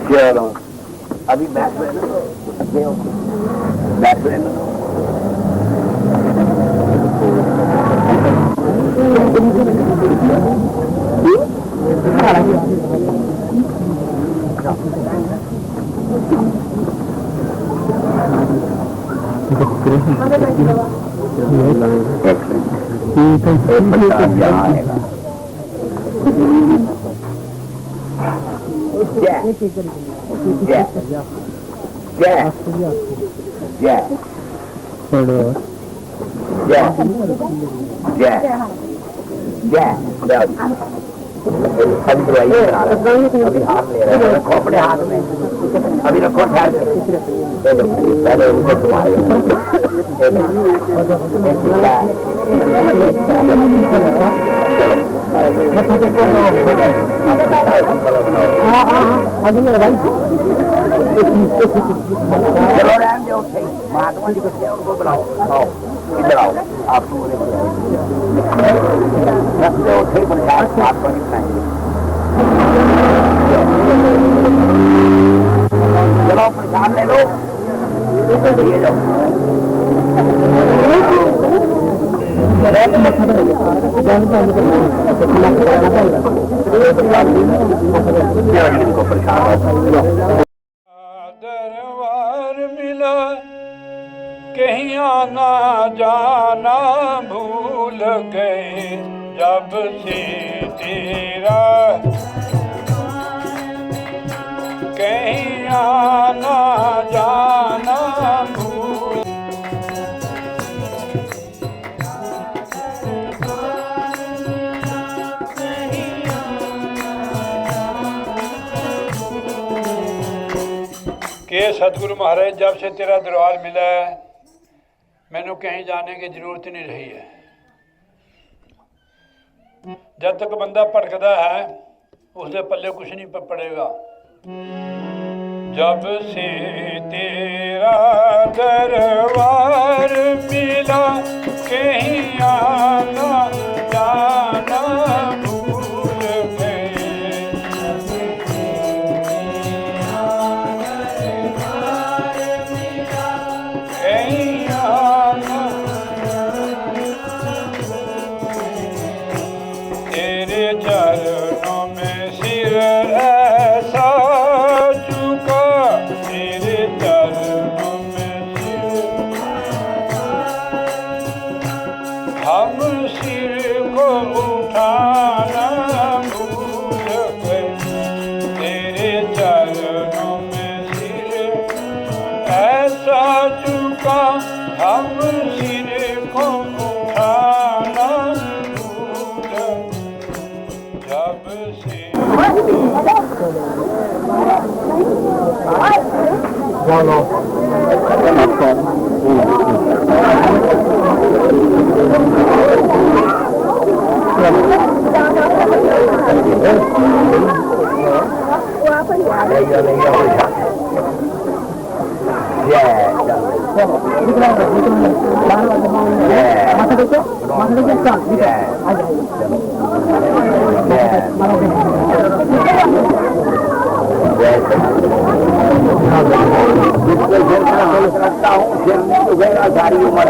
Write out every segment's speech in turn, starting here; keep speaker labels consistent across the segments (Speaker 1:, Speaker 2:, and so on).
Speaker 1: चलो अभी बैठ अभी हाथ ले रहे हैं, रखो अपने हाथ में, अभी रखो ठहर पहले उनको तुम्हारे चलो रहने दो, महात्मा जी को उनको बुलाओ, इधर आओ आप रखते हो थे प्रचार महात्मा जी बनाएंगे। चलो प्रसाद ले लो, ये लो
Speaker 2: दरबार मिला कहीं आना जाना भूल गए जब से तेरा कहीं आना जाना भूल के सतगुरु महाराज जब से तेरा दरबार मिला है मैंने कहीं जाने की जरूरत नहीं रही है। जब तक बंदा भटकता है उसके पल्ले कुछ नहीं पड़ेगा। जब से तेरा दरबार मिला कहीं आना जाना भूल गए कहीं आना तेरे चरणों में सिर ऐसा झुका तेरे चरणों में सिर हम सिर को उठाना भूल गए तेरे चरणों में सिर ऐसा झुका हम सिर को उठाना भूल जब से रखता हूँ फिर उगेगा सारी उम्र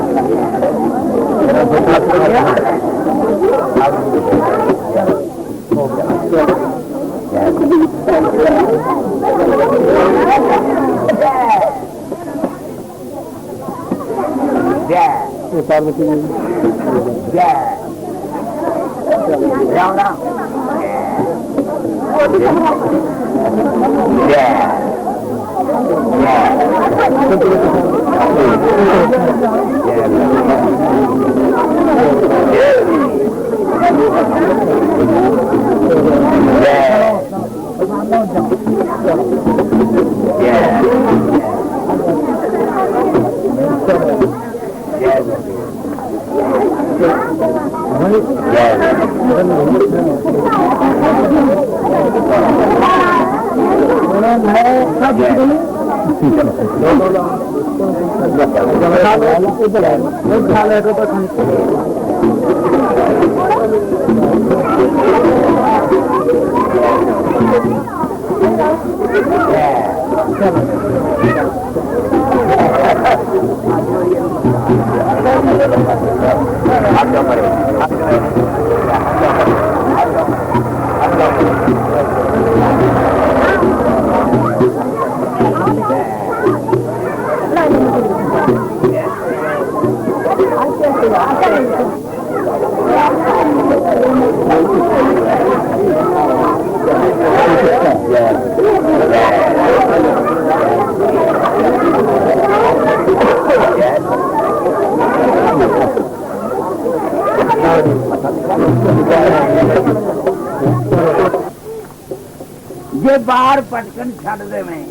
Speaker 1: जे बाहर पटकन छड़ दे में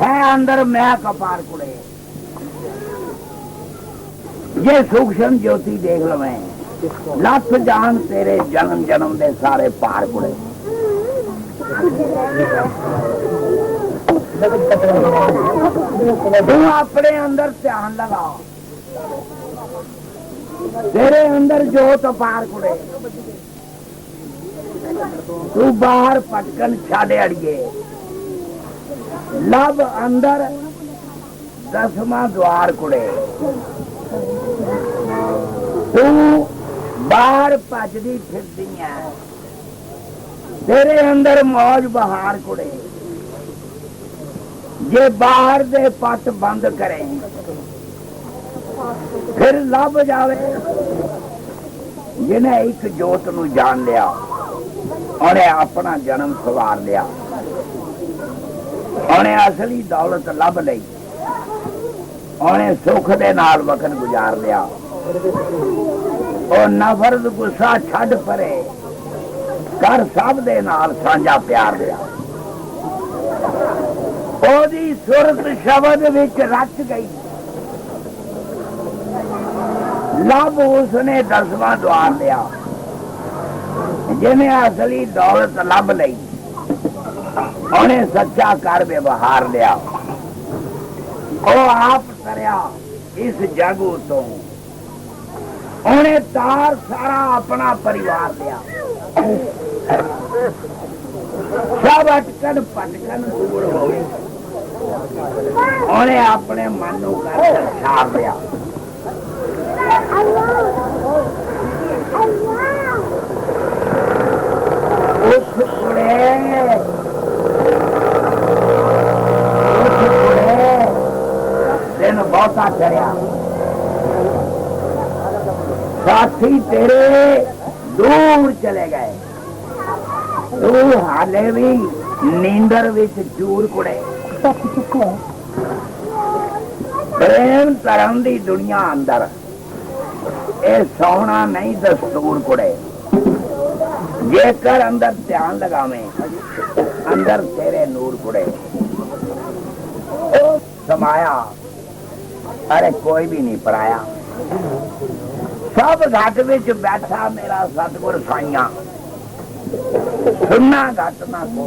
Speaker 1: है अंदर मैं कपार कुड़े ये सूक्ष्म ज्योति देख लो मैं लख जान तेरे जन्म जन्म दे सारे पार कुड़े तू अपने अंदर ध्यान लगा तेरे अंदर जोत पार कुड़े तू बाहर पटकन छाड़े अड़िए लब अंदर 10वां द्वार कुड़े तू बाहर भजदी फिरदी है तेरे अंदर मौज बहार कुड़े जे बाहर दे पट बंद करे फिर लब जावे जिन्हें एक जोत नू जान लिया उन्हें अपना जन्म सवार लिया उन्हें असली दौलत लभ लई उन्हें सुख दे नाल वक्त गुजार लिया और नफरत गुस्सा छड़ परे कर सब दे नाल साझा प्यार लिया ओदी सुरत शब्द विच रच गई लब उसने 10वां द्वार लिया जिन्हें असली दौलत लभ लई उन्हें सच्चा कर व्यवहार लिया वो आप तरया इस जग तो उन्हें तार सारा अपना परिवार लिया सब अटकन पटकन दूर हो गए उन्हें अपने मन को कर छाप लिया उस दिन बहुता चढ़िया साथी तेरे दूर चले गए तू हाले भी नींदर विच चूर कुड़े प्रेम धर्म दी दुनिया अंदर ए सोना नहीं दस्तूर कुड़े जेकर अंदर ध्यान लगावे अंदर तेरे नूर कुड़े समाया अरे कोई भी नहीं पराया सब घाट विच बैठा मेरा सतगुर साइया सुनना घट ना को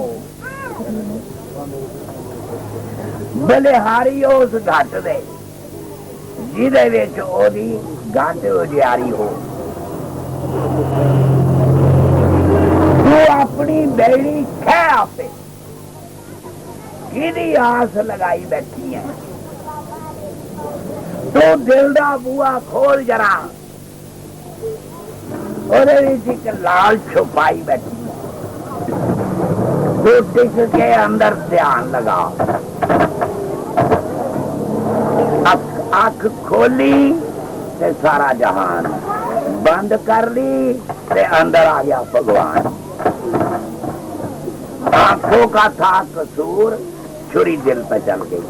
Speaker 1: बलिहारी उस घट दे जिदे विच ओदी घट उजियारी हो तू अपनी बेड़ी खे आपे किदी आस लगाई बैठी है तो दिल दा बूआ खोल जरा ओदे विच एक लाल छुपाई बैठी है तो टिक के अंदर ध्यान लगा अख खोली ते सारा जहान बंद कर ली ते अंदर आ गया भगवान आंखों का था कसूर छुरी दिल पे चल गई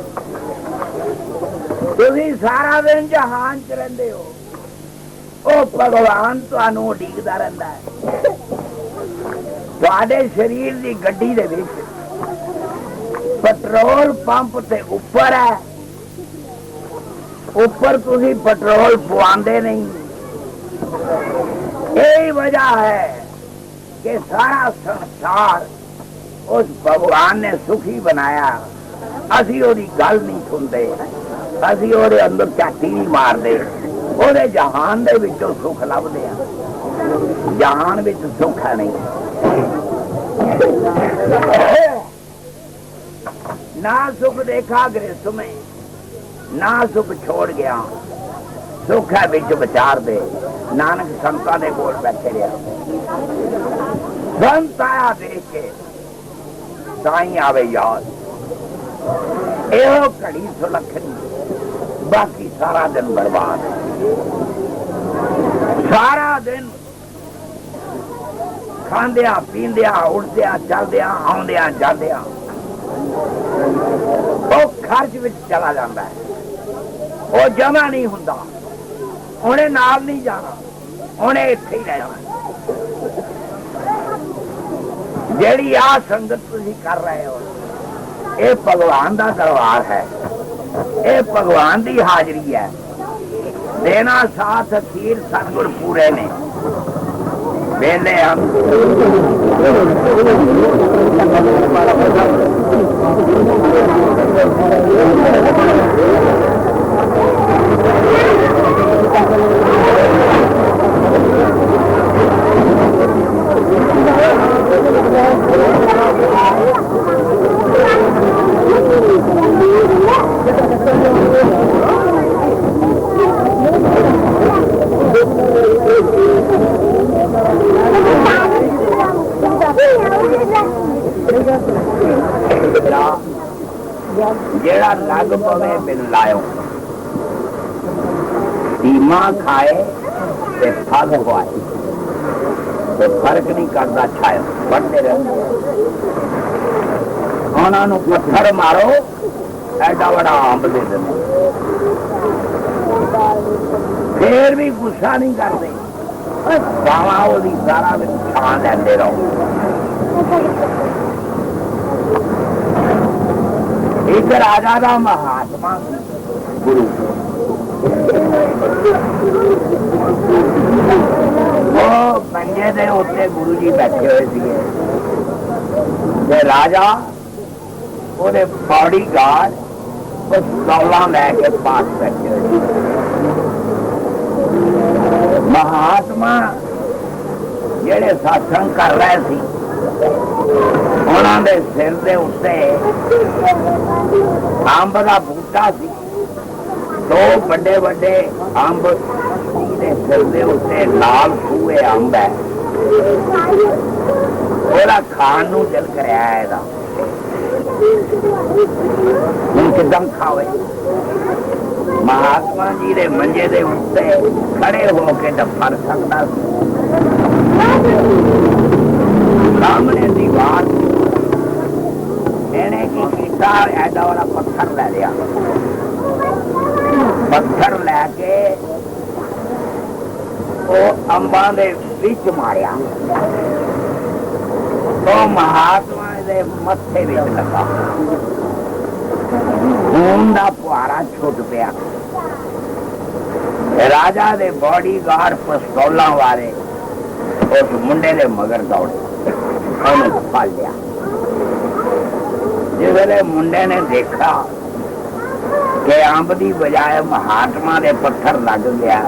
Speaker 1: तुसी सारा दिन जहान च रहिंदे हो ओ भगवान तुहानू उडीकदा रहिंदा है तुहाडे शरीर दी गड्डी दे विच पेट्रोल पंप ते ऊपर है ऊपर तुसी पेट्रोल पवांदे नहीं यही वजह है कि सारा संसार उस भगवान ने सुखी बनाया असी ओदी गल नहीं सुनते असी ओदे अंदर झाटी नहीं मारते ओदे जहान दे विचों सुख लभदे आ जहान विच सुख है नहीं ना सुख देखा गृहस्थ में, ना सुख छोड़ गया, सुख है बिच विचार दे। नानक संतां दे कोल बैठे रहा, संत आया देख के ताई आवे याद। एहो घड़ी सुलखनी, बाकी सारा दिन बर्बाद। सारा दिन खांदिया पींदिया उठदिया चलदिया आउंदिया जांदिया वो खर्च विच चला जाता है, वो जमा नहीं हुंदा। उन्हें नाल नहीं जाना, उन्हें इत्थे ही रहना। जेड़ी आ संगत तुसीं कर रहे हो, ये भगवान का दरबार है, ये भगवान की हाजरी है। देना साथ अखीर सतगुर पूरे ने वेले हम जेड़ा लग पवे बिन लायो, धीमा खाए ते फल खुआए, तो फर्क नहीं करता छायो बढ़ते रहते। उन्होंने पत्थर मारो एडा बड़ा अंब दे देने, फिर भी गुस्सा नहीं करते। बावा ओदी सारा दिन छां लैंदे रहो। एक राजा का महात्मा गुरु, वो पंजे दे उत्ते गुरु जी बैठे हुए थे। राजा ओदे बॉडी गार्ड पिस्तौलां लैके पास बैठे हुए। महात्मा जेड़े सत्संग कर रहे थे, उन्होंने सिर दे उत्ते अंब का बूटा सी, दो बड़े बड़े अंब सिर दे उत्ते लाल सूए अंब है। ओदा खान नूं दिल कराया, हुण किदां खावे। महात्मा जी दे मंजे दे उत्ते खड़े होके फर सकता, सामने दीवार इन्हें की कीता, ऐसा वाला पत्थर ले लिया। पत्थर लैके वो अंबा दे विच मारिया, तो महात्मा दे मत्थे विच लगा, खून दा फुहारा छुट पिया। राजा दे बॉडी गार्ड पिस्तौलां वाले उस मुंडे दे मगर दौड़े, फल लिया। जिसले मुंडे ने देखा कि अंब की बजाय महात्मा दे पत्थर लग गया,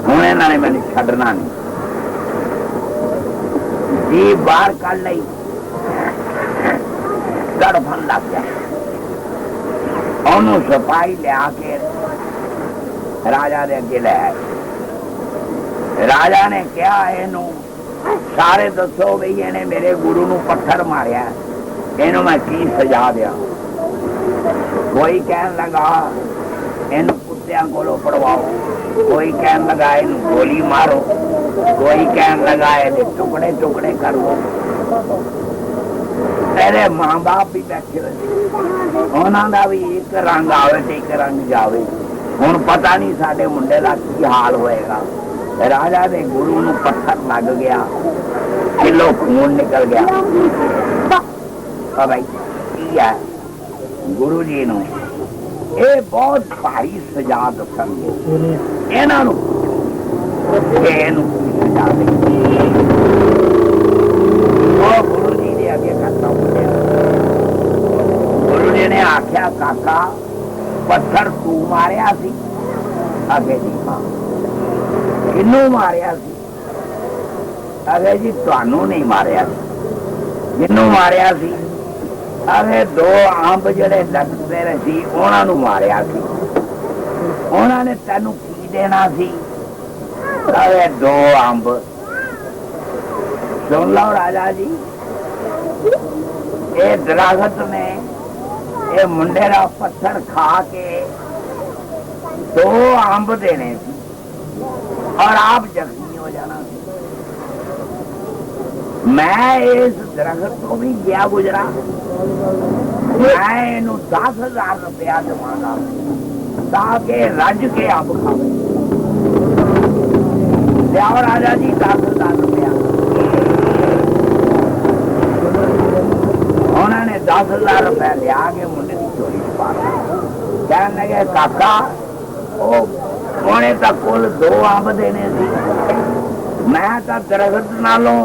Speaker 1: हुण इन्हां ने मैनूं छड्डना नहीं, जी बाहर कढ लई, तड़फन लग गया। उन्होंने सिपाही लिया के राजा दे अगे ले आए। राजा ने कहा, इनू सारे दसो भी इन्हें मेरे गुरु नूं पत्थर मारिया, इनू मैं की सजा दिया। कोई कहन लगा इन कुत्तियां कोलों पड़वाओ, कोई कहन लगा इन गोली मारो, कोई कहन लगा ये टुकड़े टुकड़े कर दो। तेरे मां बाप भी बैठे हुए, उन्होंने भी एक रंग आवे ते एक रंग जावे। हुण पता नहीं साडे मुंडे दा की हाल होएगा। राजा दे गुरु नूं पत्थर लग गया, किलो खून निकल गया। भाई की है गुरु जी नूं ये बहुत भारी सजा दसणगे, इन्हां नूं इहनूं सजा दे। गुरु जी ने अगे करता गुरु जी ने आख्या, काका पत्थर तू मारिया सी? अगे जी हाँ। किनू मारिया सी? अगे जी तुहानू नहीं मारिया, जिन्नू मारिया सी अरे दो अंब ਜਿਹੜੇ ਲੱਗਦੇ ਰਹੇ ਸੀ ਉਹਨਾਂ ਨੂੰ ਮਾਰਿਆ ਸੀ ਉਹਨਾਂ ਨੇ ਤੈਨੂੰ ਕੀ ਦੇਣਾ ਸੀ अरे दो अंब सुन लो राजा जी ये दरख्त ने ये मुंडे का पत्थर खा के दो अंब देने सी और आप जख्मी हो जाना सी। मैं इस दरख्त को भी गया गुजरा मैं इनू 10,000 रुपया देवांगा ताकि रज के अंब खावे। लियाओ राजा जी 10,000 रुपया। उन्होंने 10,000 रुपया लिया के मुंडे की चोरी पा कह लगे काका उन्हें तो कुल 2 अंब देने सी मैं तो दरख्त नालों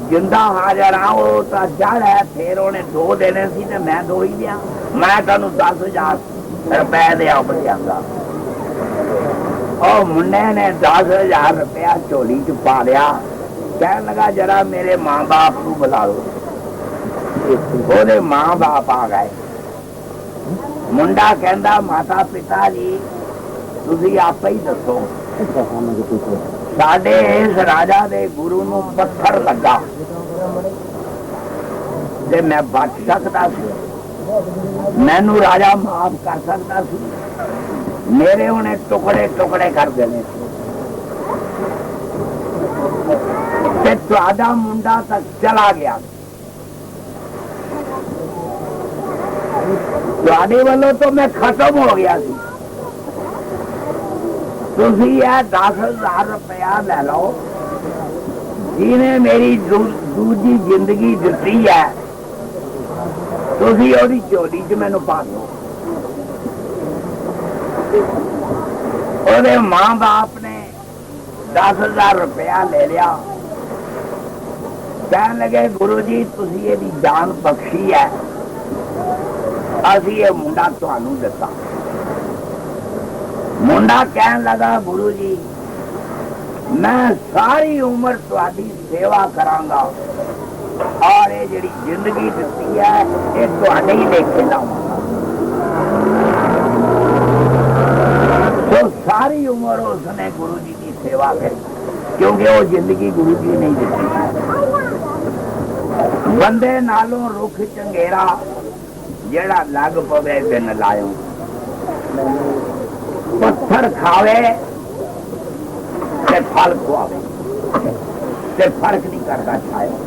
Speaker 1: जिंदा हाजर हाँ वो तो जड़ है फिर उन्हें 2 देने सी ते मैं 2 ही दिया मैं तेन 10,000 रुपए दे अंब दियांगा। और मुंडे ने 10,000 रुपया झोली च पा लिया कह लगा जरा मेरे मां बाप को बुला लो। ओदे मां बाप आ गए मुंडा कहंदा माता पिता जी तुसी आपे ही दसो साडे इस राजा दे गुरु नूं पत्थर लगा ते मैं बच सकता सी मैनू राजा माफ कर सकता सी मेरे उन्हें टुकड़े टुकड़े कर देने ते तुहाडा मुंडा तक चला गया तुहाडे वालों तो मैं खत्म हो गया सी तुसी यह 10,000 रुपया ले लो जिन्हें मेरी दूजी जिंदगी दिती है तुसी ओदी झोली च मैनू पा दो। ओदे मां बाप ने 10,000 रुपया ले लिया कह लगे गुरु जी तुसी एदी जान बख्शी है असी ये मुंडा तुहानू दिता। मुंडा कहन लगा गुरु जी मैं सारी उम्र तुहाडी सेवा करांगा और ये जिहड़ी जिंदगी दिती है ये तुहाडे ही लेके लावांगा। तो सारी उम्र उसने गुरु जी की सेवा करी क्योंकि वो जिंदगी गुरु जी नहीं दी। बंदे नालों रुख चंगेरा जेड़ा लग पवे दिन लायो पत्थर खावे ते फल खुआवे ते फर्क नहीं करता छायो।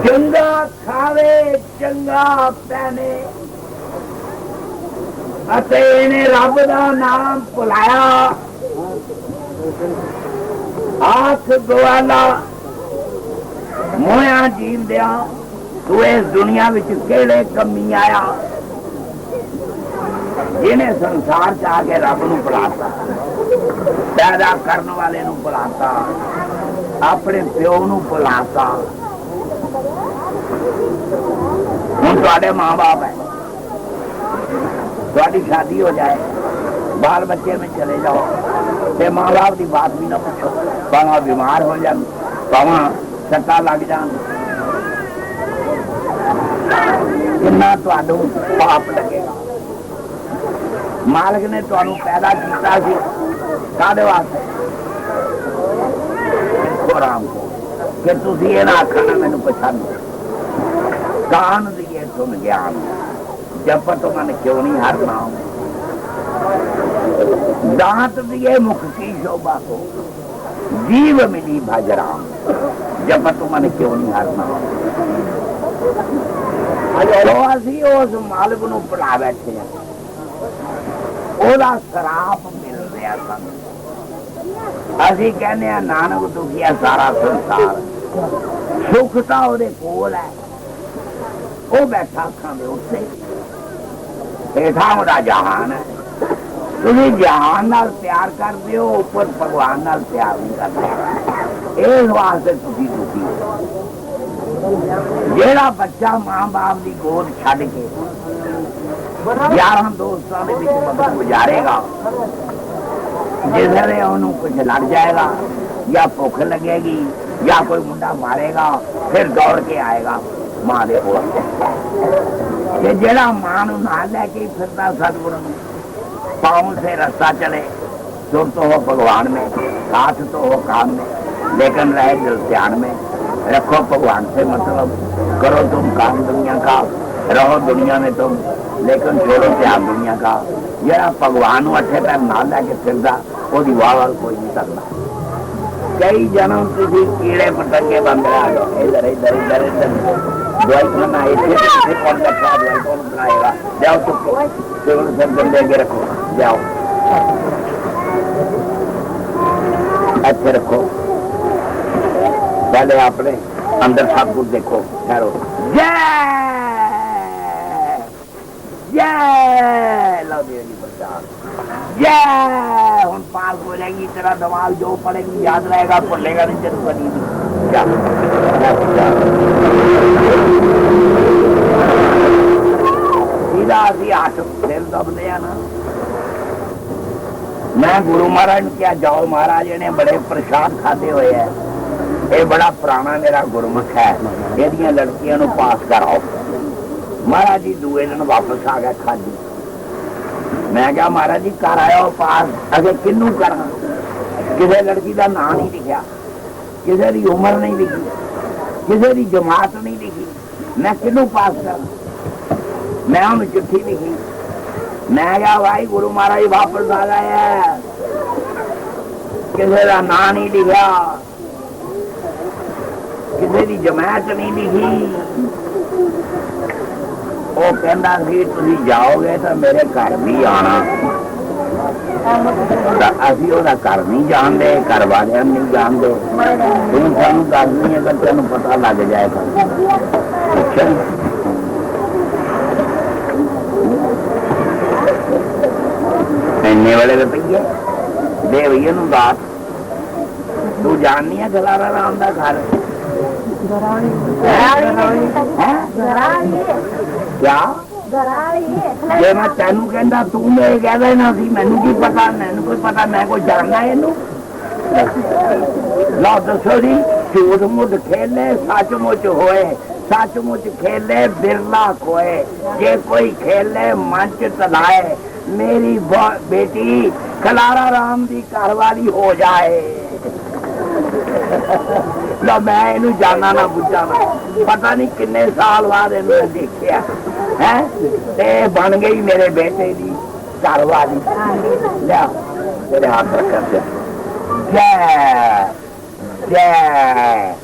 Speaker 1: चंगा खावे चंगा पहने इन्हें रब का नाम भुलाया आख गवाला मोया जीव दिया तू इस दुनिया विच केड़े कमी आया जिन्हें संसार च आके रब नूं भुलाता पैदा करने वाले नूं भुलाता अपने प्यो नूं भुलाता। हुण तुहाडे मां बाप है तुहाडी शादी हो जाए बाल बच्चे में चले जाओ ते मां बाप की बात भी ना पूछो भावा बीमार हो जान भावा सट्टा लग जान कितना तुहानू पाप लगेगा। मालिक ने तुहानू पैदा किया सी काहदे वास्ते आराम को कि तुसी ये ना आखना मैनू पछानो कान दिए सुन ज्ञान जपत मन क्यों नहीं हरना दांत दिए मुख की शोभा को जीव मिली भजराम जपत मन क्यों नहीं हरना। तो असी उस मालिक नूं भुला बैठे हैं ओदा शराप मिल रहा सन असी कहने नानक दुखिया सारा संसार सुख तो ओदे कोल है वो बैठा अखां दे उत्ते हेठा ओदा जहान है तुसीं जहान नाल प्यार करदे हो उपर भगवान नाल प्यार नहीं करदे इस वास्ते तुसीं दुखी हो। जेड़ा बच्चा मां बाप की गोद छड्ड के 11 दोस्तां दे विच वक्त गुजारेगा जिसने उन्होंने कुछ लग जाएगा या भुख लगेगी या कोई मुंडा मारेगा फिर दौड़ के आएगा मां दे कोल ते जेड़ा मां नूं नाल लेके फिरदा सतगुरु पांव से रास्ता चले सुर तो हो भगवान में हाथ तो हो काम में लेकिन रहे दिल ध्यान में रखो भगवान से मतलब करो तुम काम दुनिया का रहो दुनिया में तुम लेकिन छोड़ो ध्यान दुनिया का जरा भगवान अठे पैर नाल लैके फिरदा ओदी वाह वाल कोई नहीं करना कई जन्म तुसी कीड़े पतंगे बंद रहा इधर इधर इधर इधर दवाई खाना इतने कौन रखा दवाई कौन बनाएगा जाओ चुपो सिविल सर्जन लेके रखो जाओ अच्छे रखो पहले आपने अंदर सब कुछ देखो ठहरो जय जय लो देवी प्रसाद जय हम पार बोलेंगी तेरा दवाल जो पड़ेगी याद रहेगा भूलेगा नहीं जरूर कभी सीधा अभी हाथ सिर दबदे ना मैं गुरु महाराज ने क्या जाओ महाराज ने बड़े प्रसाद खाते हुए है ये बड़ा पुराना मेरा गुरमुख है ये लड़कियों को पास कराओ महाराज जी दूए दिन वापस आ गया खाली मैं क्या महाराज जी कर आया पास अगे किनू करा किसी लड़की का नाम नहीं लिखा किसी की उम्र नहीं लिखी किसी की जमात नहीं लिखी मैं किनू पास करा मैं उन्हें चिट्ठी लिखी मैं क्या भाई गुरु महाराज वापस आ गए किसी का नाम नहीं लिखा किसी की जमात नहीं लिखी वो कहता सी तुम जाओगे तो मेरे घर भी आना असी ओदा घर नहीं जानते घर वाले नहीं जानते तुम सानू दसनी अगर तेन पता लग जाएगा इन्ने वाले रुपये दे भैया दात तू जाननी है गलारा राम का घर क्या जे मैं तेनू कहता तू मेरे कह देना सी मैनू की पता मैनू कोई पता मैं कोई जानना इनू लो दसो जी झूठ मुठ खेले सचमुच होए सचमुच खेले बिरला खोए जे कोई खेले मंच तलाए मेरी बेटी खलारा राम की घरवाली हो जाए लो मैं इनू जाना ना बुझा ना पता नहीं किन्ने साल बाद इन्होंने देखिया है ते बन गई मेरे बेटे की घरवाली लिया तेरे हाथ रख जय जय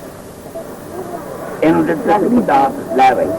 Speaker 1: इन दात लै भाई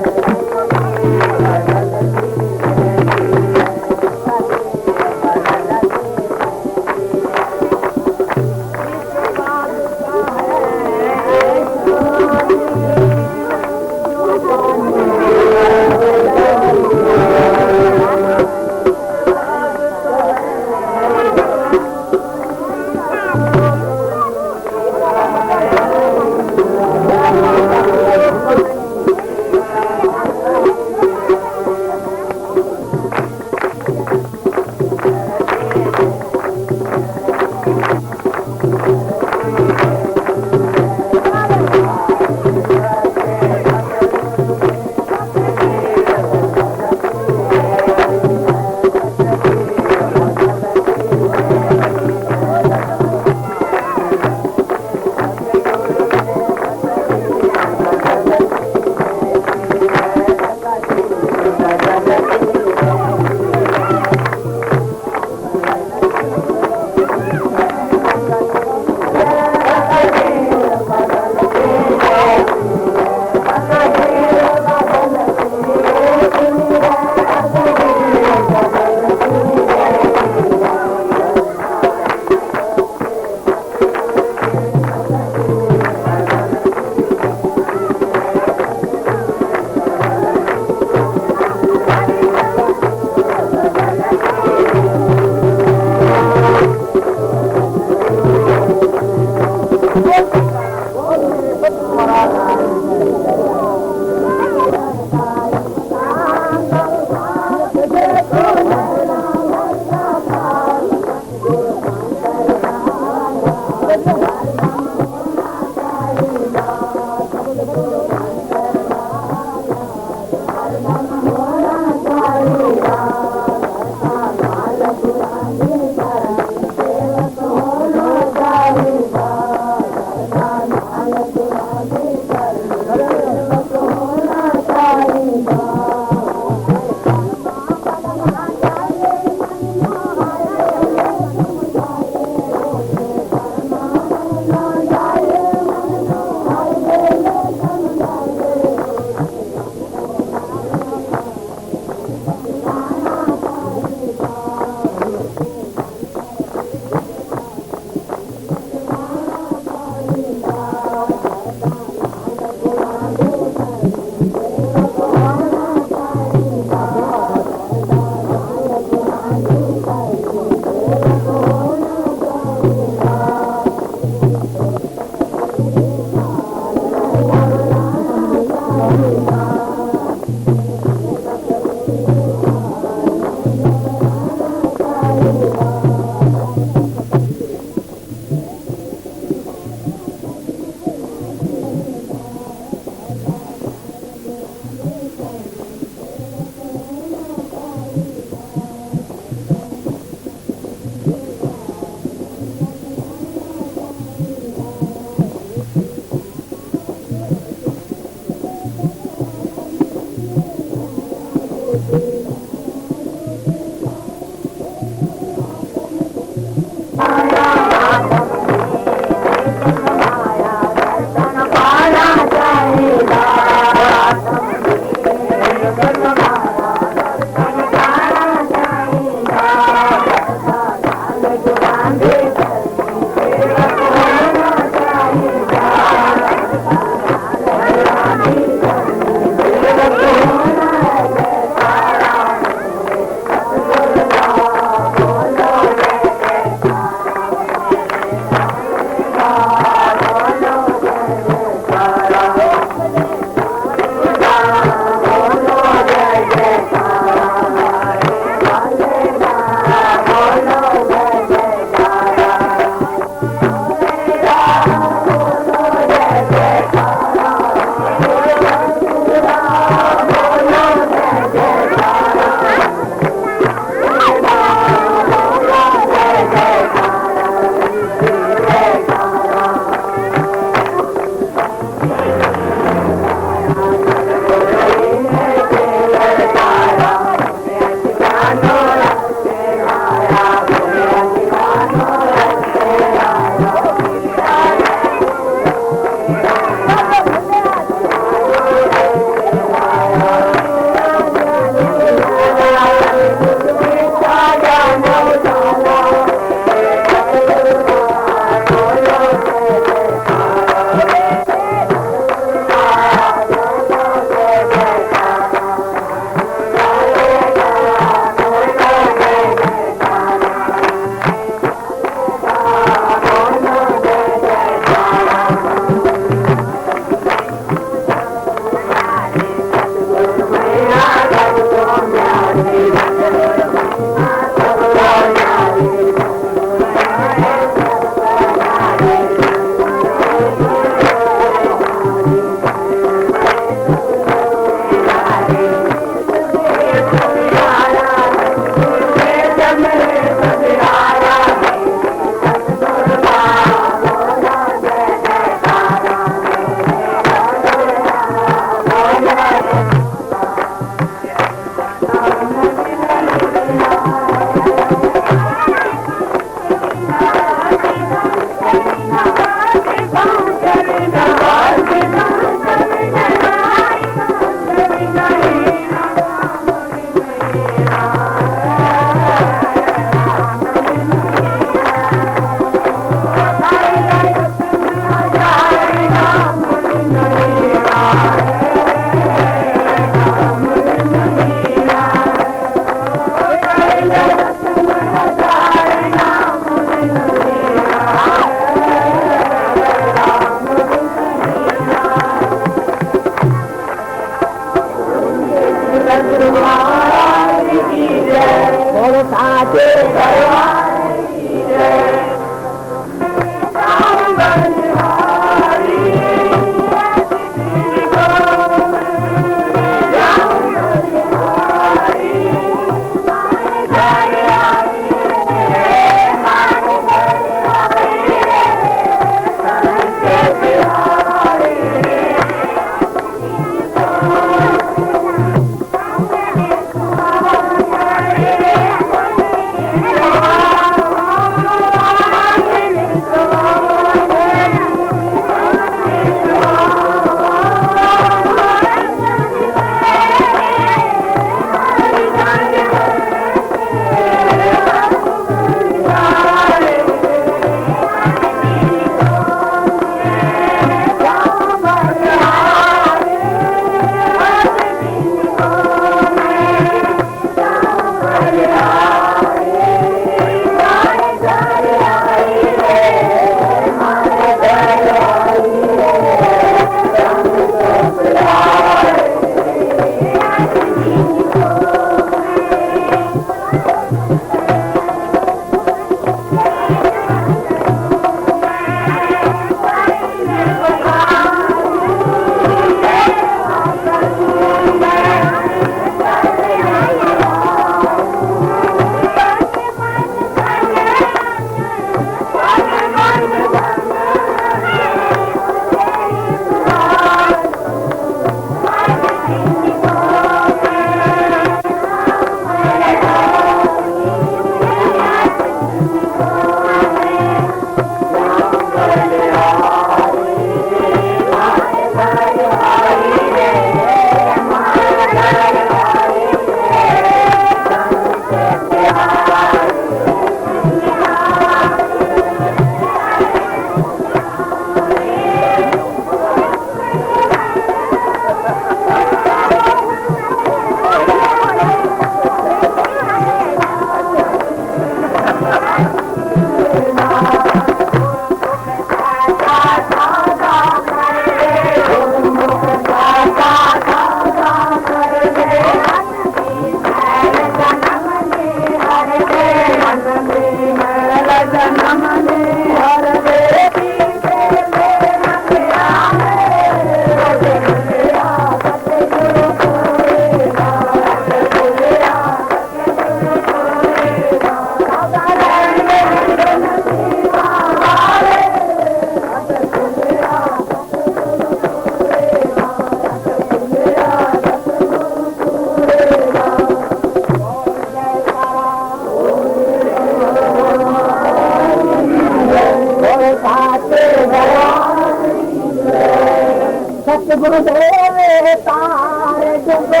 Speaker 3: गुरुदेव तारे जुग दे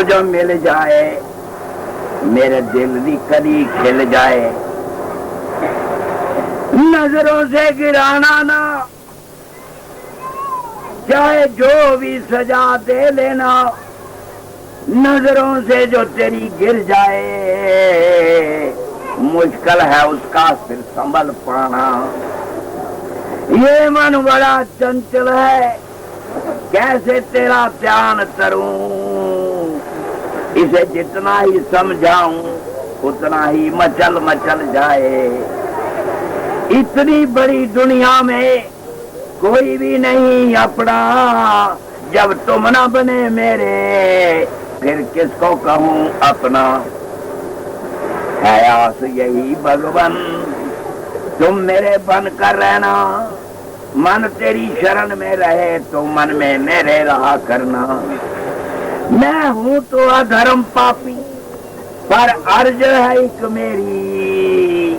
Speaker 1: जो मिल जाए मेरे दिल की कली खिल जाए, नजरों से गिराना ना, चाहे जो भी सजा दे लेना, नजरों से जो तेरी गिर जाए मुश्किल है उसका फिर संभल पाना। ये मन बड़ा चंचल है, कैसे तेरा ध्यान करूं। इसे जितना ही समझाऊं उतना ही मचल मचल जाए। इतनी बड़ी दुनिया में कोई भी नहीं अपना, जब तुम ना बने मेरे फिर किसको कहूं अपना। है आस यही भगवान तुम मेरे बन कर रहना, मन तेरी शरण में रहे तो मन में मेरे रहा करना। मैं हूं तो अधर्म पापी पर अर्ज है एक मेरी,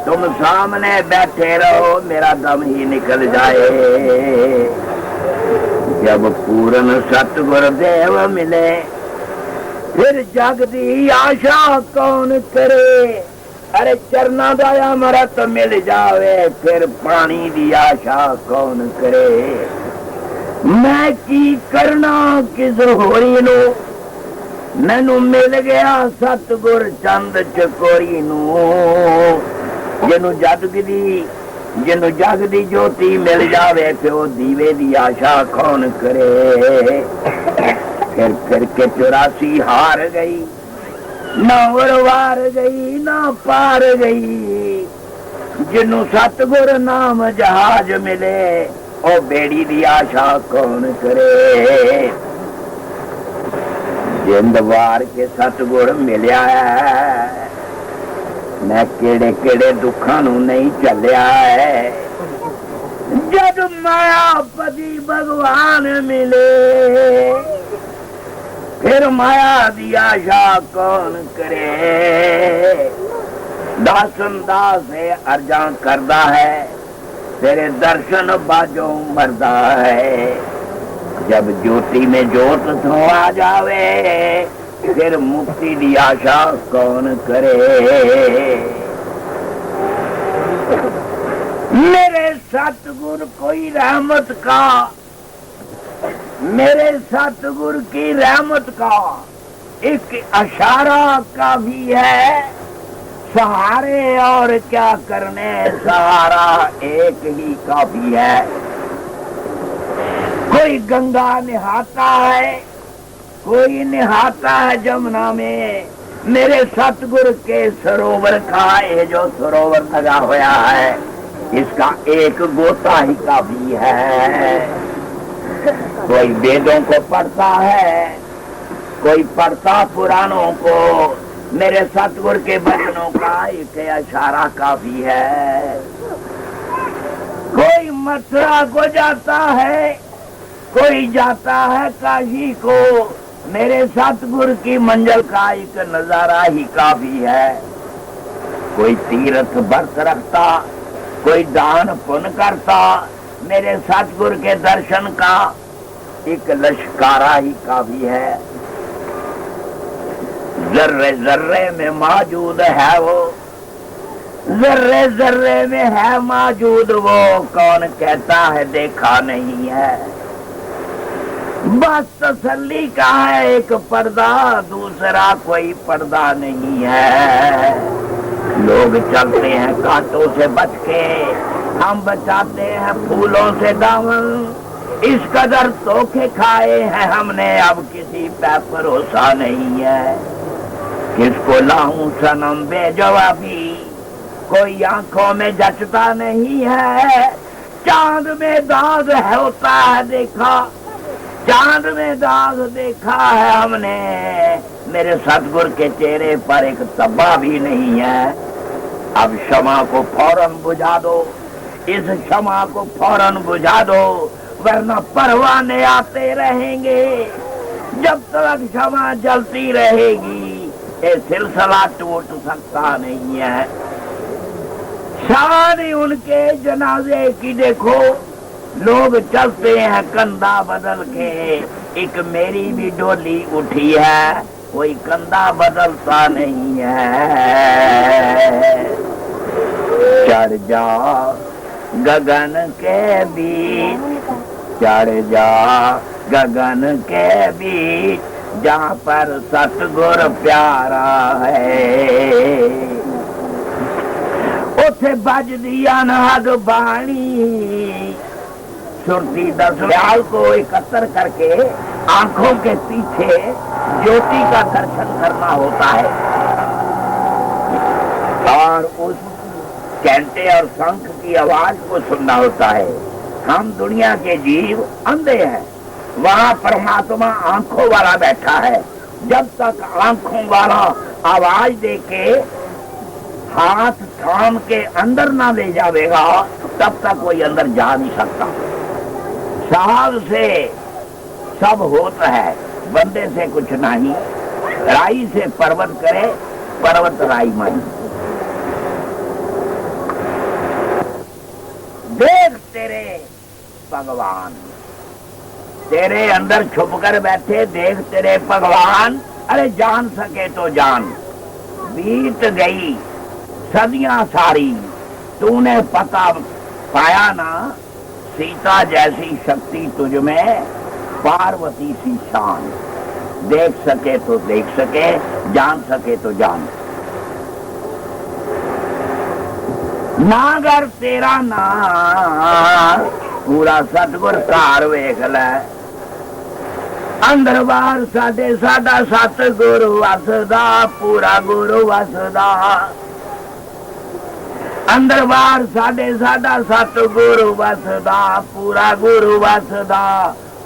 Speaker 1: तुम सामने बैठे रहो मेरा दम ही निकल जाए। जब पूर्ण सतगुरुदेव मिले फिर जगदी आशा कौन करे। अरे चरना दा अमृत मिल जावे फिर पानी दी आशा कौन करे। मैं की करना किस होरी नो, मैनू मिल गया सतगुर चंद चकोरी नू। जिन्नू जग दी ज्योति मिल जावे फिर दीवे दी आशा कौन करे। फिर के 84 हार गई, ना वार गई ना पार गई। जिन्नू सतगुर नाम जहाज मिले ओ बेड़ी दी आशा कौन करे। जिंद वार के सतगुर मिलिया है, मैं केड़े केड़े दुखा नू नहीं चलिया है। जब मायापति भगवान मिले फिर माया दी आशा कौन करे। दासन दास अर्जा करदा है तेरे दर्शन बाजो मरदा है। जब ज्योति में ज्योत धोआ जावे फिर मुक्ति दी आशा कौन करे। मेरे सतगुर कोई रहमत का, मेरे सतगुर की रहमत का एक इशारा काफी है। सहारे और क्या करने, सहारा एक ही काफी है। कोई गंगा निहाता है, कोई निहाता है जमुना में। मेरे सतगुर के सरोवर का ये जो सरोवर लगा हुआ है इसका एक गोता ही काफी है। कोई वेदों को पढ़ता है, कोई पढ़ता पुराणों को। मेरे सतगुर के वचनों का एक इशारा काफी है। कोई मथुरा को जाता है, कोई जाता है काशी को। मेरे सतगुर की मंजिल का एक नजारा ही काफी है। कोई तीर्थ व्रत रखता, कोई दान पुण्य करता, मेरे सतगुर के दर्शन का एक लश्कारा ही काफी है। जर्रे जर्रे में मौजूद है वो, जर्रे जर्रे में है मौजूद वो। कौन कहता है देखा नहीं है। बस तसल्ली का है एक पर्दा, दूसरा कोई पर्दा नहीं है। लोग चलते हैं कांटों से बच के, हम बचाते हैं फूलों से दामन। इस कदर धोखे खाए हैं हमने अब किसी पे भरोसा नहीं है। किसको लाऊं सनम बेजवाबी, कोई आंखों में जचता नहीं है। चांद में दाग है होता है देखा, चांद में दाग देखा है हमने। मेरे सतगुर के चेहरे पर एक तब्बा भी नहीं है। अब क्षमा को फौरन बुझा दो, इस क्षमा को फौरन बुझा दो, वरना परवाने आते रहेंगे। जब तक क्षमा जलती रहेगी ये सिलसिला टूट सकता नहीं है। शान उनके जनाजे की देखो, लोग चलते हैं कंधा बदल के। एक मेरी भी डोली उठी है, कोई कंधा बदलता नहीं है। चढ़ जा गगन के बीच, चढ़ जा गगन के बीच, जहाँ पर सतगुर प्यारा है। उथे बजदी अनहद बाणी। सुरती दस ख्याल को एकत्र करके आंखों के पीछे ज्योति का दर्शन करना होता है और उस घंटे और शंख की आवाज को सुनना होता है। हम दुनिया के जीव अंधे हैं, वहाँ परमात्मा आंखों वाला बैठा है। जब तक आंखों वाला आवाज देके हाथ थाम के अंदर ना ले जाएगा तब तक कोई अंदर जा नहीं सकता। साहब से सब होता है, बंदे से कुछ नहीं। राई से पर्वत करे, पर्वत राई मानी। देख तेरे भगवान तेरे अंदर छुप कर बैठे, देख तेरे भगवान। अरे जान सके तो जान। बीत गई सदियां सारी, तूने पता पाया ना। सीता जैसी शक्ति तुझ में, पार्वती सी शान। देख सके तो देख सके, जान सके तो जान। नागर तेरा ना पूरा सतगुर कार वेख लै। अंदर बाहर साडे साडा सतगुर वसदा, पूरा गुरु वसदा। अंदर बाहर साडे साडा सतगुरु वसदा, पूरा गुरु वसदा।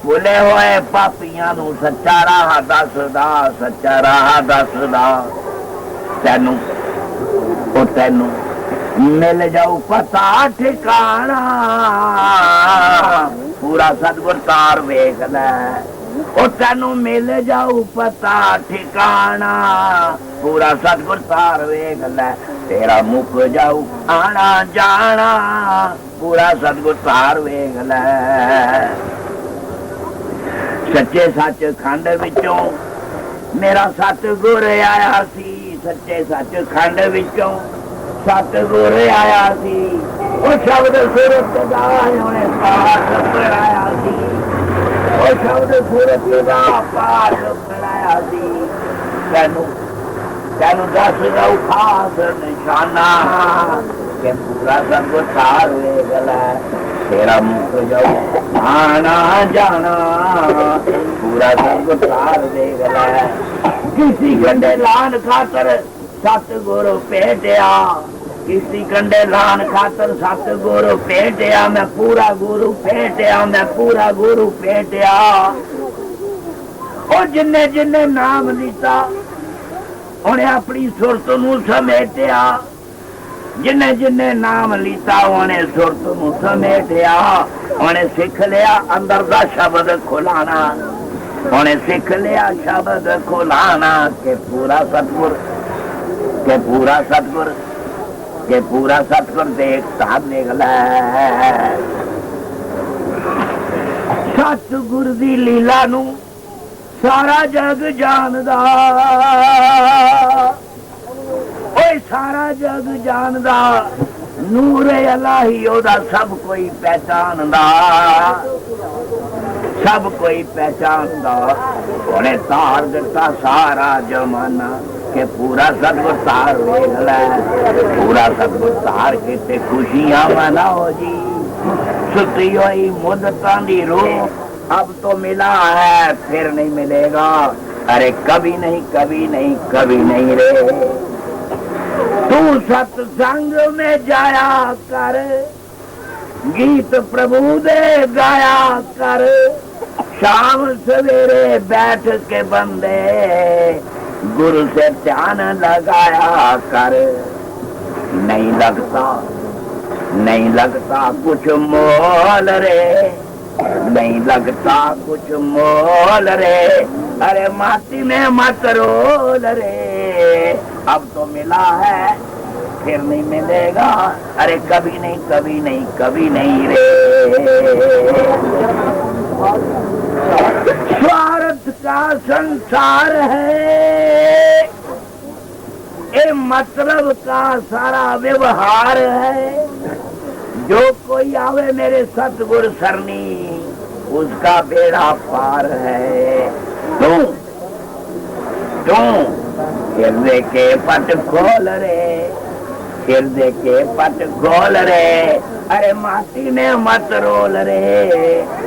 Speaker 1: भुले होए पापियां नू सच्चा राह दसदा, सच्चा राह दसदा। तैनू ओ तैनू मिल जाऊ पता ठिकाना, पूरा सतगुर तार वेख लै। ओ तैनू मिल जाऊ पता ठिकाना, पूरा सतगुर तार वेख लै। तेरा मुक जाऊ आना जाना, पूरा सतगुर तार वेख लै। सच्चे सच खंड विचों मेरा सतगुर आया सी, सच्चे सच खंड विचों सतगुर आया सी। ओ शब्द सूरत दा हुणे पाठ पढ़ाया सी, ओ शब्द सूरत दा पाठ पढ़ाया सी। तैनू तैनू दस दऊ खास निशाना, के पूरा सतगुर तार वेख लै। तेरा मुख जाऊ आना जाना, पूरा सतगुर तार वेख लै। किसी गंडे लान खातर सतगुरु भेटिया, किसी कंडे लान खातर सतगुरु भेटिया। मैं पूरा गुरु भेटिया, मैं पूरा गुरु भेटिया। और जिन्ने जिन्ने नाम लीता उन्हें अपनी सुरत नू समेटिया, जिन्ने जिन्ने नाम लीता उन्हें सुरत नू समेटिया। उन्हें सिख लिया अंदर दा शब्द खुलाना, उन्हें सिख लिया शब्द खुलाना। के पूरा सतगुर, के पूरा सतगुर, के पूरा सतगुर देख साथ निकला। सतगुर दी लीला नू सारा जग जानदा, ओए सारा जग जानदा। नूरे अलाही ओदा सब कोई पहचानदा, सब कोई पहचानदा। उन्हें तार दिता सारा जमाना, के पूरा सतगुर तार वेख लै। पूरा सतगुर तार के ते खुशियां मनाओ जी। सुती हुई मुद्दतां दी रूह अब तो मिला है, फिर नहीं मिलेगा। अरे कभी नहीं, कभी नहीं, कभी नहीं रे। तू सत्संग में जाया कर, गीत प्रभु दे गाया कर। शाम सवेरे बैठ के बंदे गुरु से ध्यान लगाया कर। नहीं लगता, नहीं लगता कुछ मोल रे, नहीं लगता कुछ मोल रे। अरे माटी में मत रोल रे, अब तो मिला है फिर नहीं मिलेगा। अरे कभी नहीं, कभी नहीं, कभी नहीं रे। स्वार्थ का संसार है, ये मतलब का सारा व्यवहार है। जो कोई आवे मेरे सतगुर सरनी, उसका बेड़ा पार है। तू हृदय के पट खोल रे, फिर देखे पट गोल रे, अरे माटी ने मत रोल रे,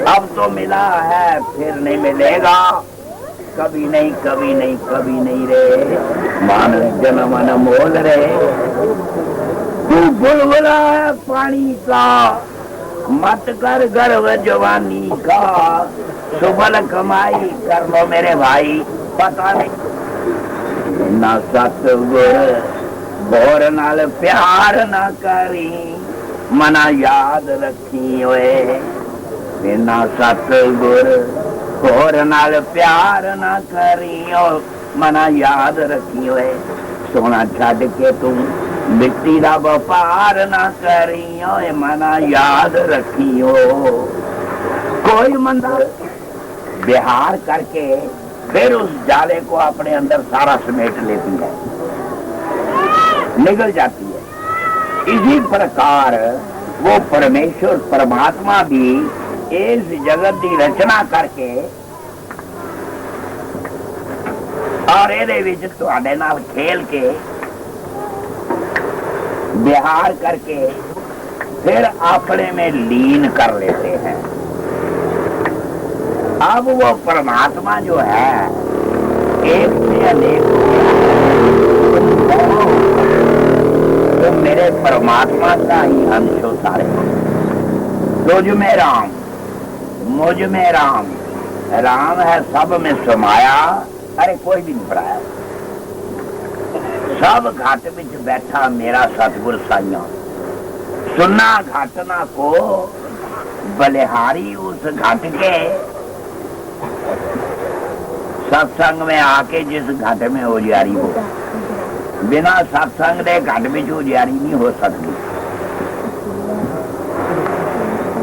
Speaker 1: अब तो मिला है फिर नहीं मिलेगा, कभी नहीं कभी नहीं कभी नहीं रे, मान जन्म अनमोल रे। तू बुलबुला है पानी का, मत कर गर्व जवानी का, सुबल कमाई कर लो मेरे भाई, पता नहीं ना सतगुर और नाल प्यार ना करी, मना याद रखी ओए, बिना सतगुर और नाल प्यार ना करी, और मना याद रखी ओए, सोना छड़ के तुम मिट्टी दा व्यापार ना करी ओए, मना याद रखी हो। कोई मंदा बिहार करके फिर उस जाले को अपने अंदर सारा समेट लेती है, निकल जाती है। इसी प्रकार वो परमेश्वर परमात्मा भी इस जगत की रचना करके और ਇਹਦੇ ਵਿੱਚ ਤੁਹਾਡੇ ਨਾਲ खेल के बिहार करके फिर अपने में लीन कर लेते हैं। अब वो परमात्मा जो है एक से अनेक तो मेरे परमात्मा का ही अंश हो सारे। तुझ में राम मुझ में राम, राम है सब में समाया, अरे कोई भी नहीं पढ़ाया, सब घाट विच बैठा मेरा सतगुर साइया, सुना घाटना को बलिहारी उस घाट के, सत्संग में आके जिस घाट में उजियारी हो, बिना सत्संग के घाट में उजियारी नहीं हो सकती।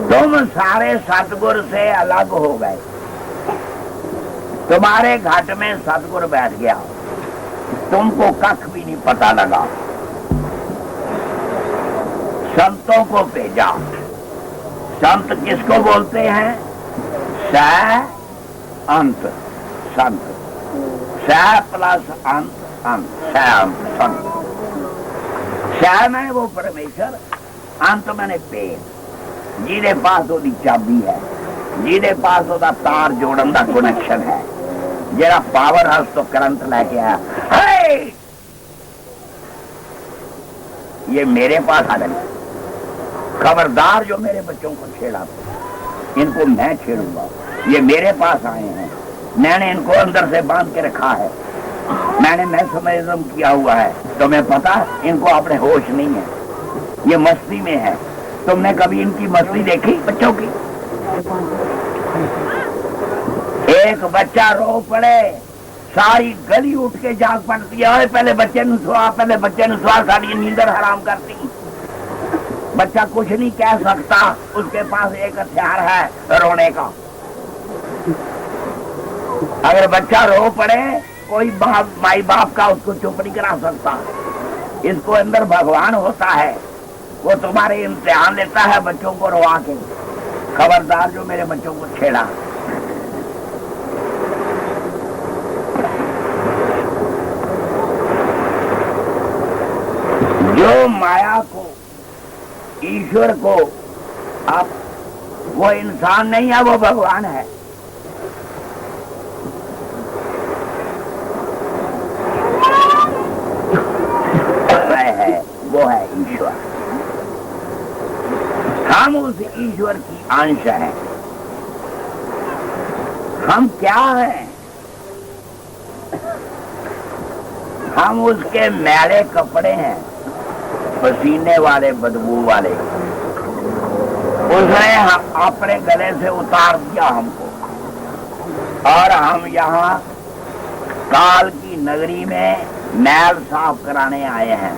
Speaker 1: तुम सारे सतगुर से अलग हो गए, तुम्हारे घाट में सतगुर बैठ गया, तुमको कख भी नहीं पता लगा। संतों को भेजा, संत किसको बोलते हैं? स अंत संत, स प्लस अंत अंत, स अंत संत। स में वो परमेश्वर, अंत मैंने पेड़, जिहदे पास ओदी चाबी है, जिहदे पास ओदा तार जोड़न दा कनेक्शन है, जरा पावर हाउस तो करंट लेके आया, ये मेरे पास आ गए। खबरदार जो मेरे बच्चों को छेड़ा, इनको मैं छेड़ूंगा। ये मेरे पास आए हैं, मैंने इनको अंदर से बांध के रखा है, मैंने मैसमरिज्म किया हुआ है। तुम्हें पता इनको अपने होश नहीं है, ये मस्ती में है। तुमने कभी इनकी मस्ती देखी बच्चों की? एक बच्चा रो पड़े, सारी गली उठ के जाग पड़ती है, पहले बच्चे नु सुआ, पहले बच्चे नु सुआ, सारी नींदर हराम करती। बच्चा कुछ नहीं कह सकता, उसके पास एक हथियार है रोने का। अगर बच्चा रो पड़े, कोई बाप माई बाप का उसको चुप नहीं करा सकता। इसको अंदर भगवान होता है, वो तुम्हारे इम्तिहान लेता है बच्चों को रोवा के। खबरदार जो मेरे बच्चों को छेड़ा। जो माया को, ईश्वर को, आप वो इंसान नहीं है, वो भगवान है। वो है ईश्वर, हम उस ईश्वर की अंश हैं। हम क्या हैं? हम उसके मैले कपड़े हैं, पसीने वाले, बदबू वाले। उसने अपने गले से उतार दिया हमको, और हम यहाँ काल की नगरी में मैल साफ कराने आए हैं।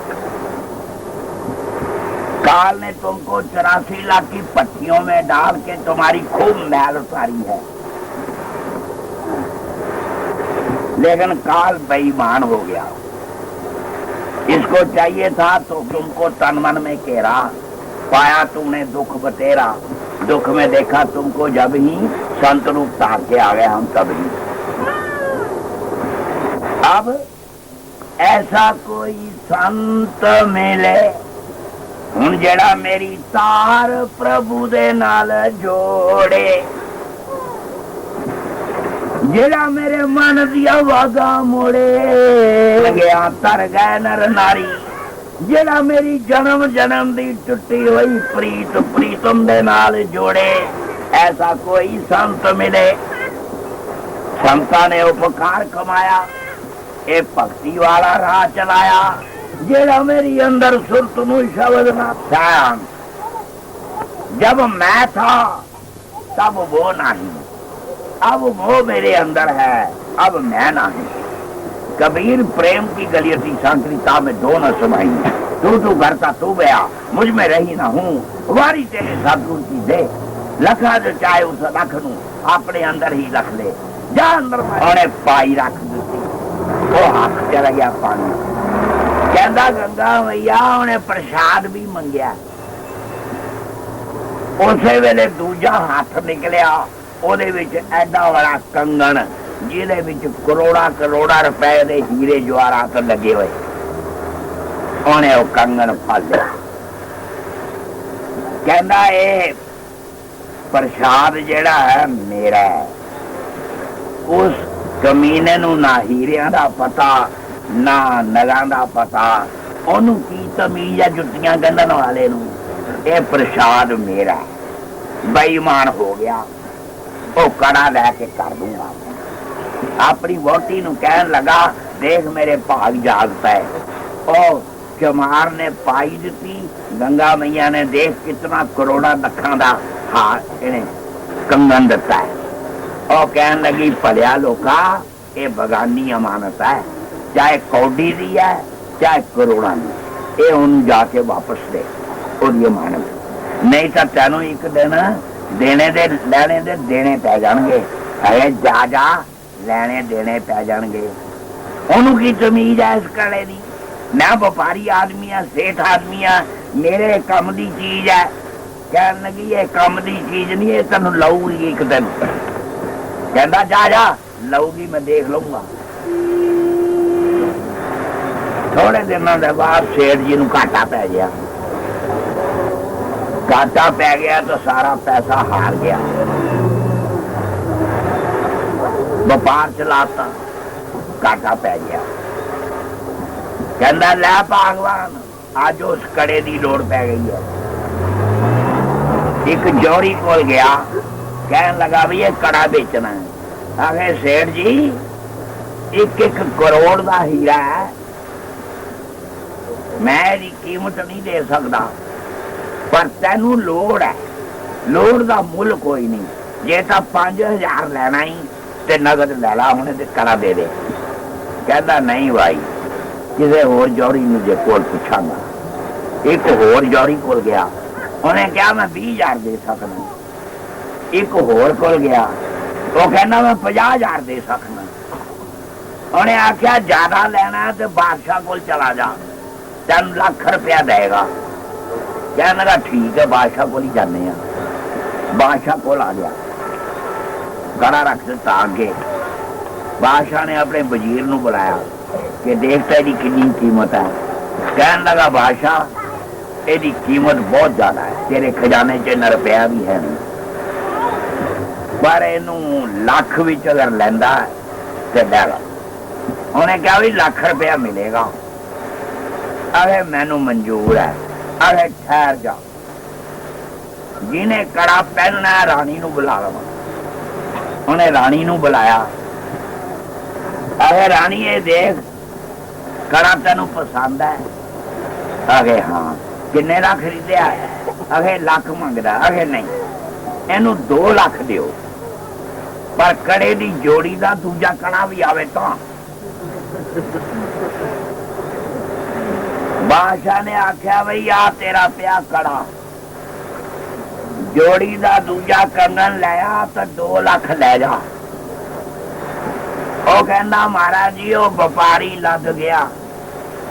Speaker 1: काल ने तुमको 84 लाख की पट्टियों में डाल के तुम्हारी खूब मैल उतारी है, लेकिन काल बेईमान हो गया। इसको चाहिए था तो तुमको तन मन में घेरा, पाया तुमने दुख बतेरा। दुख में देखा तुमको जब ही, संत रूप धार के आ गए हम तब ही। अब ऐसा कोई संत मिले ਹੁਣ ਜਿਹੜਾ ਮੇਰੀ ਤਾਰ ਪ੍ਰਭੂ ਦੇ ਨਾਲ ਜੋੜੇ, ਜਿਹੜਾ ਮੇਰੇ ਮਨ ਦੀਆਂ ਵਾਗਾਂ ਮੋੜੇ, ਗਿਆ ਤਰ ਗਏ ਨਰ ਨਾਰੀ, ਜਿਹੜਾ ਮੇਰੀ ਜਨਮ ਜਨਮ ਦੀ ਟੁੱਟੀ ਹੋਈ ਪ੍ਰੀਤ ਪ੍ਰੀਤਮ ਦੇ ਨਾਲ ਜੋੜੇ। ਐਸਾ ਕੋਈ ਸੰਤ ਮਿਲੇ, ਸੰਤਾਂ ਨੇ ਉਪਕਾਰ ਕਮਾਇਆ, ਇਹ ਭਗਤੀ ਵਾਲਾ ਰਾਹ ਚਲਾਇਆ, ਜਿਹੜਾ मेरी अंदर सुरत नू शब्द ना ध्यान। जब मैं था तब वो नहीं, अब वो मेरे अंदर है, अब मैं नहीं। कबीर प्रेम की गलियती सांकृता में दो न समाई, तू करता तू गया, मुझ में रही ना हूँ, वारी तेरे सदगुरु की दे, लखा जो चाहे उस लख नू अपने अंदर ही रख ले, जा अंदर उन्हें पाई रख दी, वो हाथ चला गया पानी। कहता गंगा मैया उन्हें प्रसाद भी मंगया, उसे वेले दूजा हाथ निकलिया, ओदे विच एडा बड़ा कंगन जिहदे विच करोड़ा करोड़ा रुपए दे हीरे जवाहरात लगे हुए, उन्हें वो कंगन फड़ लिया। कहता ये प्रसाद जेड़ा है मेरा है। उस कमीने नू ना हीरियां दा पता ना नगां दा पता, ओनू की तमीज है जुत्तियां गंढण वाले नू, ये प्रसाद मेरा है। बेईमान हो गया, वो कड़ा लैके कर दूंगा। अपनी वोटी नू कहन लगा देख मेरे भाग जागता है। ओ चमार ने पाई दी, गंगा मैया ने देख कितना करोड़ा लखां दा हाथ इन्हें कंगन दिता है। और कहन लगी भलिया लोका ये बगानी अमानत है, चाहे कौडी दी है चाहे करोड़ा दी, ये उन्हें जाके वापस दे ओदी अमानत, नहीं तो तेनों एक दिन देने दे लैने दे देने पै जाणगे। है जा जा लैने देने पै जाणगे। ओनू की तमीज है इस कड़े दी, मैं व्यापारी आदमी हाँ, सेठ आदमी हाँ, मेरे काम दी चीज है। कहन लगी ये काम दी चीज नहीं, ये तेन लऊगी एक दिन। कहता जा जा लऊगी, मैं देख लूंगा। थोड़े दिनों के बाद सेठ जी नू घाटा पै गया। घाटा पै गया तो सारा पैसा हार गया, व्यापार चलाता, घाटा पै गया। कहता लै भगवान अज उस कड़े की लोड़ पै गई है। एक जौहरी कोल गया, कहन लगा भी ये कड़ा बेचना है। आखे सेठ जी एक एक करोड़ का हीरा है, मैं इसकी कीमत नहीं दे सकता, पर तेनू लोड़ है, लोड़ का मुल कोई नहीं। जे तो 5000 लेना ही ते नगद लै ला, हुणे ते कड़ा दे दे। कहता नहीं भाई किसी होर जौहरी नूं जे कोल पुछांगा। एक होर जौहरी कोल गया, उन्हें कहा मैं 20,000 दे सकना। एक होर कोल गया, वो कहना मैं 50,000 दे सकना। उन्हें आख्या ज्यादा लेना है तो बादशाह कोल चला जा, तेन लाख रुपया देगा। कहने लगा ठीक है बादशाह को ही जाने। बादशाह को आ गया, कड़ा रख दिता आगे। बादशाह ने अपने वजीर नू बुलाया कि देखता इसकी कितनी कीमत है। कहने लगा बादशाह इसकी कीमत बहुत ज्यादा है, तेरे खजाने च इन्ना रुपया भी है नहीं, पर इनू लाख भी अगर लेंदा तो ले ला। उन्हें कहा भी लाख रुपया मिलेगा। अरे मैनू मंजूर है। अरे ठहर जा, जिन्हें कड़ा पहनना है रानी नू बुला लवा। उन्हें रानी नू बुलाया। अरे रानी ये देख कड़ा तेनू पसंद है? अगे हाँ। किन्ने दा खरीदया? अगे लाख मंगदा। अगे नहीं इनू 2 लाख दियो, पर कड़े दी जोड़ी दा दूजा कड़ा भी आवे तो। बादशाह ने आख्या बई आ तेरा प्या कड़ा, जोड़ी दा दूजा कंगन लिया तो 2 लाख ले जा। ओ कहंदा महाराज जी वो व्यापारी लग गया,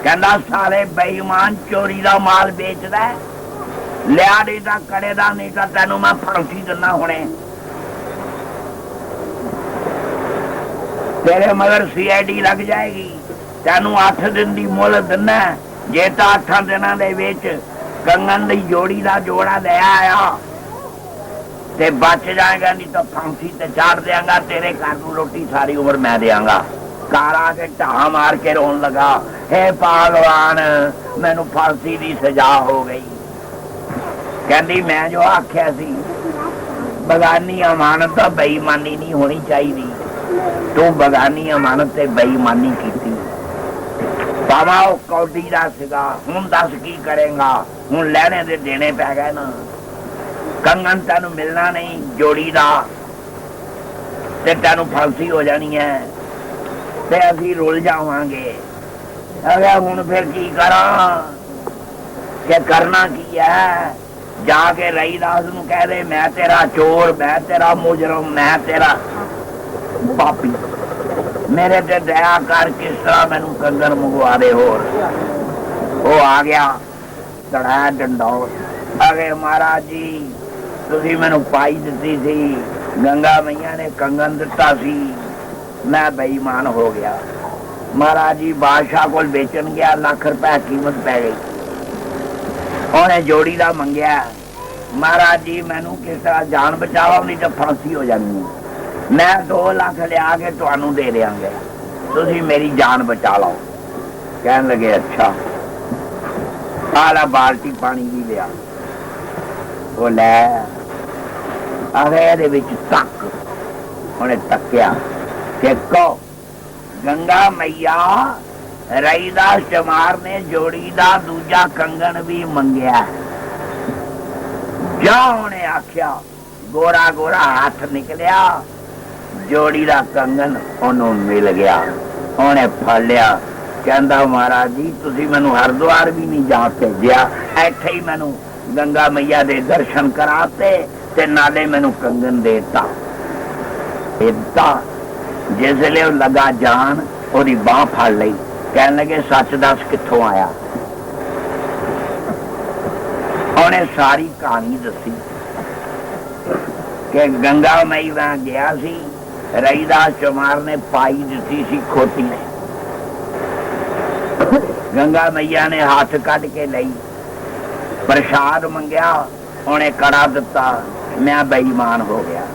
Speaker 1: कहंदा सारे बेईमान चोरी दा माल बेचदा है, लिया नहीं तो कड़े दा, नहीं तो तेनू मैं फांसी दिना हुणे। तेरे मगर CID लग जाएगी, तेनू 8 दिन की मुहलत दिना। जे तो 8 दिनों के विच कंगन दी जोड़ी का जोड़ा ले आया ते बच जाएगा, नहीं तो फांसी ते चाड़ देंगा, तेरे घर को रोटी सारी उम्र मैं देंगा। घर आके ढा मार के रोन लगा, हे भगवान मैनू फांसी की सजा हो गई। कहती मैं जो आख्या सी बगानी अमानत तो बेईमानी नहीं होनी चाहिए, तू बगानी अमानत से बेईमानी की। बाबा वो कौडी का सिगा, हुण दस की करेगा, हुण लैने दे देने पै गए ना। कंगन तेन मिलना नहीं जोड़ी का, ते तेन फांसी हो जानी है, ते असी रुल जावांगे। अगर हुण फिर की करा, क्या करना की है? जाके रईदास नूं कह दे मैं तेरा चोर, मैं तेरा मुजरम, मैं तेरा पापी, मेरे ते दया कर, किस तरह मैनू कंगन मंगवा दे। होर वो आ गया चढ़ाया डंडौर, अगे महाराज जी तुसी मैनू पाई दिती सी, गंगा मैया ने कंगन दिता सी, मैं बेईमान हो गया। महाराज जी बादशाह को बेचन गया, लाख रुपया कीमत पै गई, उन्हें जोड़ी का मंगया। महाराज जी मैनू किस तरह जान बचाओ, नहीं तो फांसी हो जानी है। मैं 2 लाख लिया के तुहानू दे देंगे, तुसी मेरी जान बचा लो। कहन लगे अच्छा, आला बाल्टी पानी भी लिया, वो लै अगे दे तक, उन्हें तकिया कि कहो गंगा मैया रईदास चमार ने जोड़ी का दूजा कंगन भी मंगया। जा उन्हें आख्या, गोरा गोरा हाथ निकलिया, जोड़ी का कंगन उन्हों मिल गया। उन्हें फड़ लिया, कहता महाराज जी तुसी मैनू हरिद्वार भी नहीं जा भेजा, इत्थे ही मैनू गंगा मैया दे दर्शन कराते ते नाले मैनू कंगन देता। जिसले लगा जान, ओदी बांह फड़ लई, कहने लगे सच दस कित्थों आया। उन्हें सारी कहानी दसी कि गंगा मई वहां गया सी, रईदास चमार ने पाई दी सी खोटी, गंगा मैया ने हाथ कट के लई, प्रसाद मंगया, उन्हें कड़ा दिता, मैं बेईमान हो गया,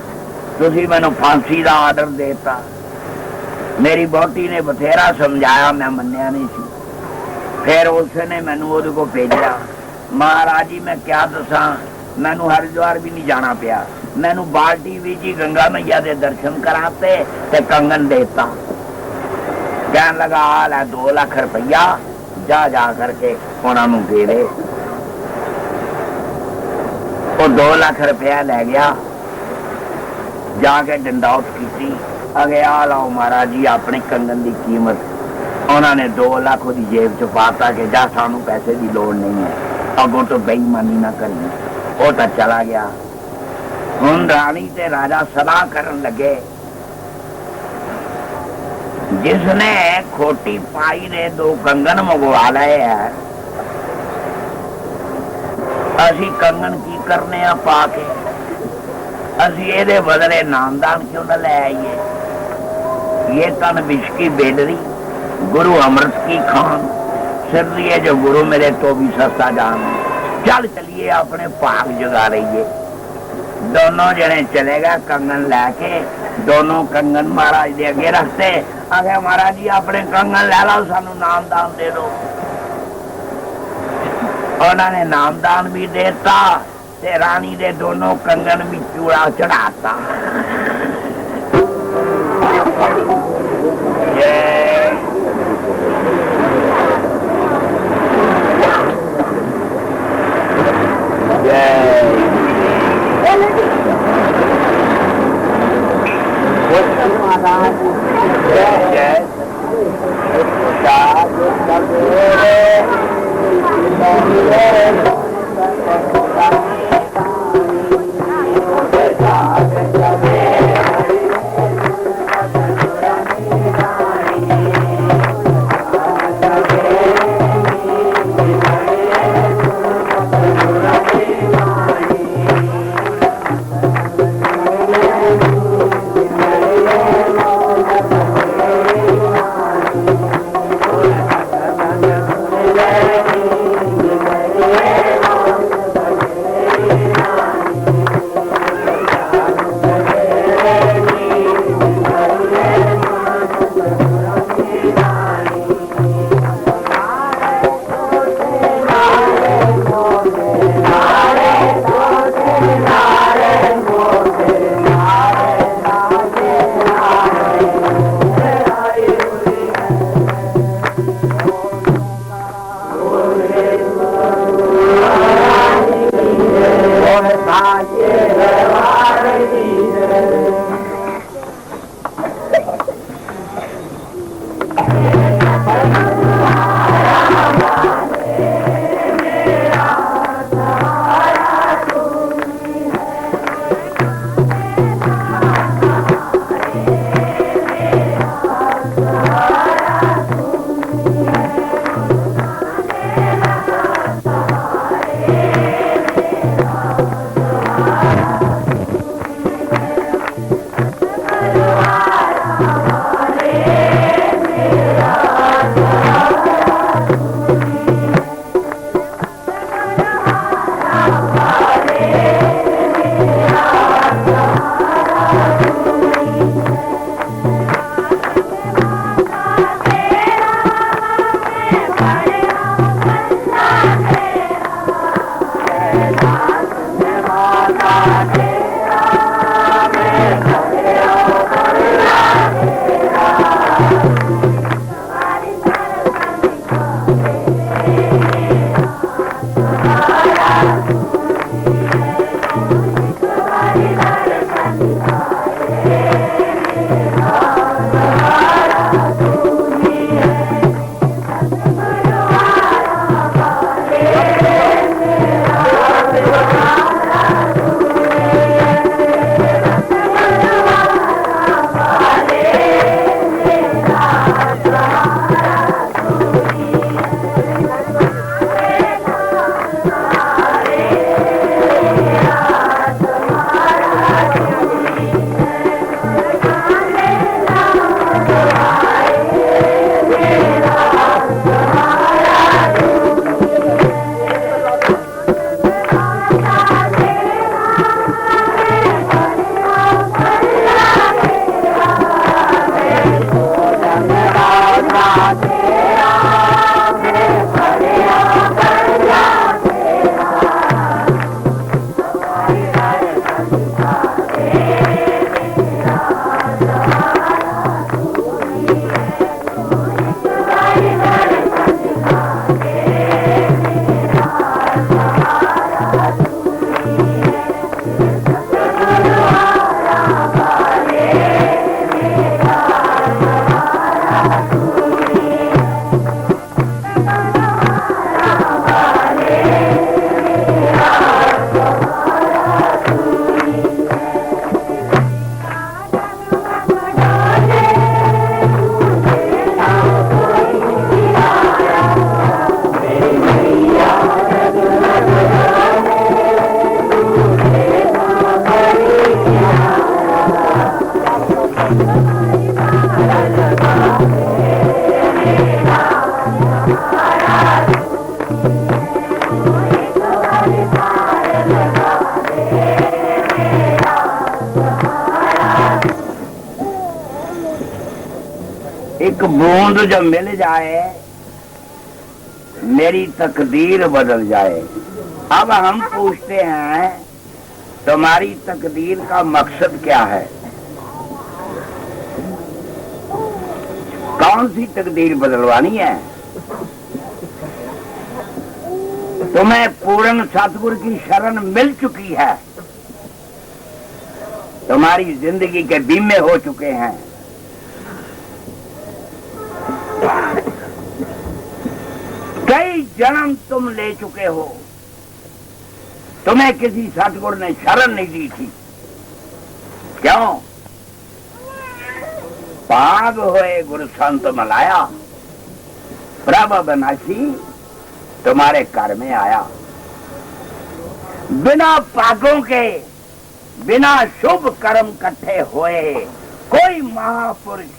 Speaker 1: तुसी मैनू फांसी का आर्डर देता। मेरी बोटी ने बथेरा समझाया, मैं मन्या नहीं सी। फिर उसने मैनू ओदे को भेजा। महाराज जी मैं क्या दसा, मैनू हरिद्वार भी नहीं जाना पिया, मैनू बाल्टी भी जी गंगा मैया दे दर्शन कराते ते कंगन देता। कहन लगा हाल है 2 लाख रुपया, जा जा करके उन्होंने दे दे। वो 2 लाख रुपया लै गया, जाके डंडौत की, अगे आ लाओ महाराज जी अपने कंगन की कीमत। उन्होंने 2 लाख वो जेब च पाता कि जा सानू पैसे की लोड़ नहीं है, अगों तो बेईमानी ना करी। वो तो चला गया। हुण रानी ते राजा सलाह करन लगे, जिसने खोटी पाई ने 2 कंगन मंगवा लाए है, असी कंगन की करने आ पा के, असी ये बदले नामदान क्यों न ले आइए। ये तन विष की बेलरी, गुरु अमृत की खान, सिर लिए जो गुरु मेरे तो भी सस्ता जान। चल चलिए अपने भाग जगा रहिए। दोनों जने चले गए कंगन लैके, दोनों कंगन महाराज दे अगे रखते, आगे महाराज जी अपने कंगन लै लो, सानू नामदान दे दो। उन्होंने नामदान भी देता ते रानी दे दोनों कंगन भी चूड़ा चढ़ाता। एक बूंद जब मिल जाए मेरी तकदीर बदल जाए। अब हम पूछते हैं तुम्हारी तकदीर का मकसद क्या है? कौन सी तकदीर बदलवानी है? तुम्हें पूर्ण सतगुरु की शरण मिल चुकी है, तुम्हारी जिंदगी के बीमे हो चुके हैं। कई जन्म तुम ले चुके हो, तुम्हें किसी सतगुरु ने शरण नहीं दी थी। क्यों? पाग होए गुरु संत मलाया, प्रभ बनासी तुम्हारे घर में आया। बिना पागों के, बिना शुभ कर्म इकट्ठे हुए कोई महापुरुष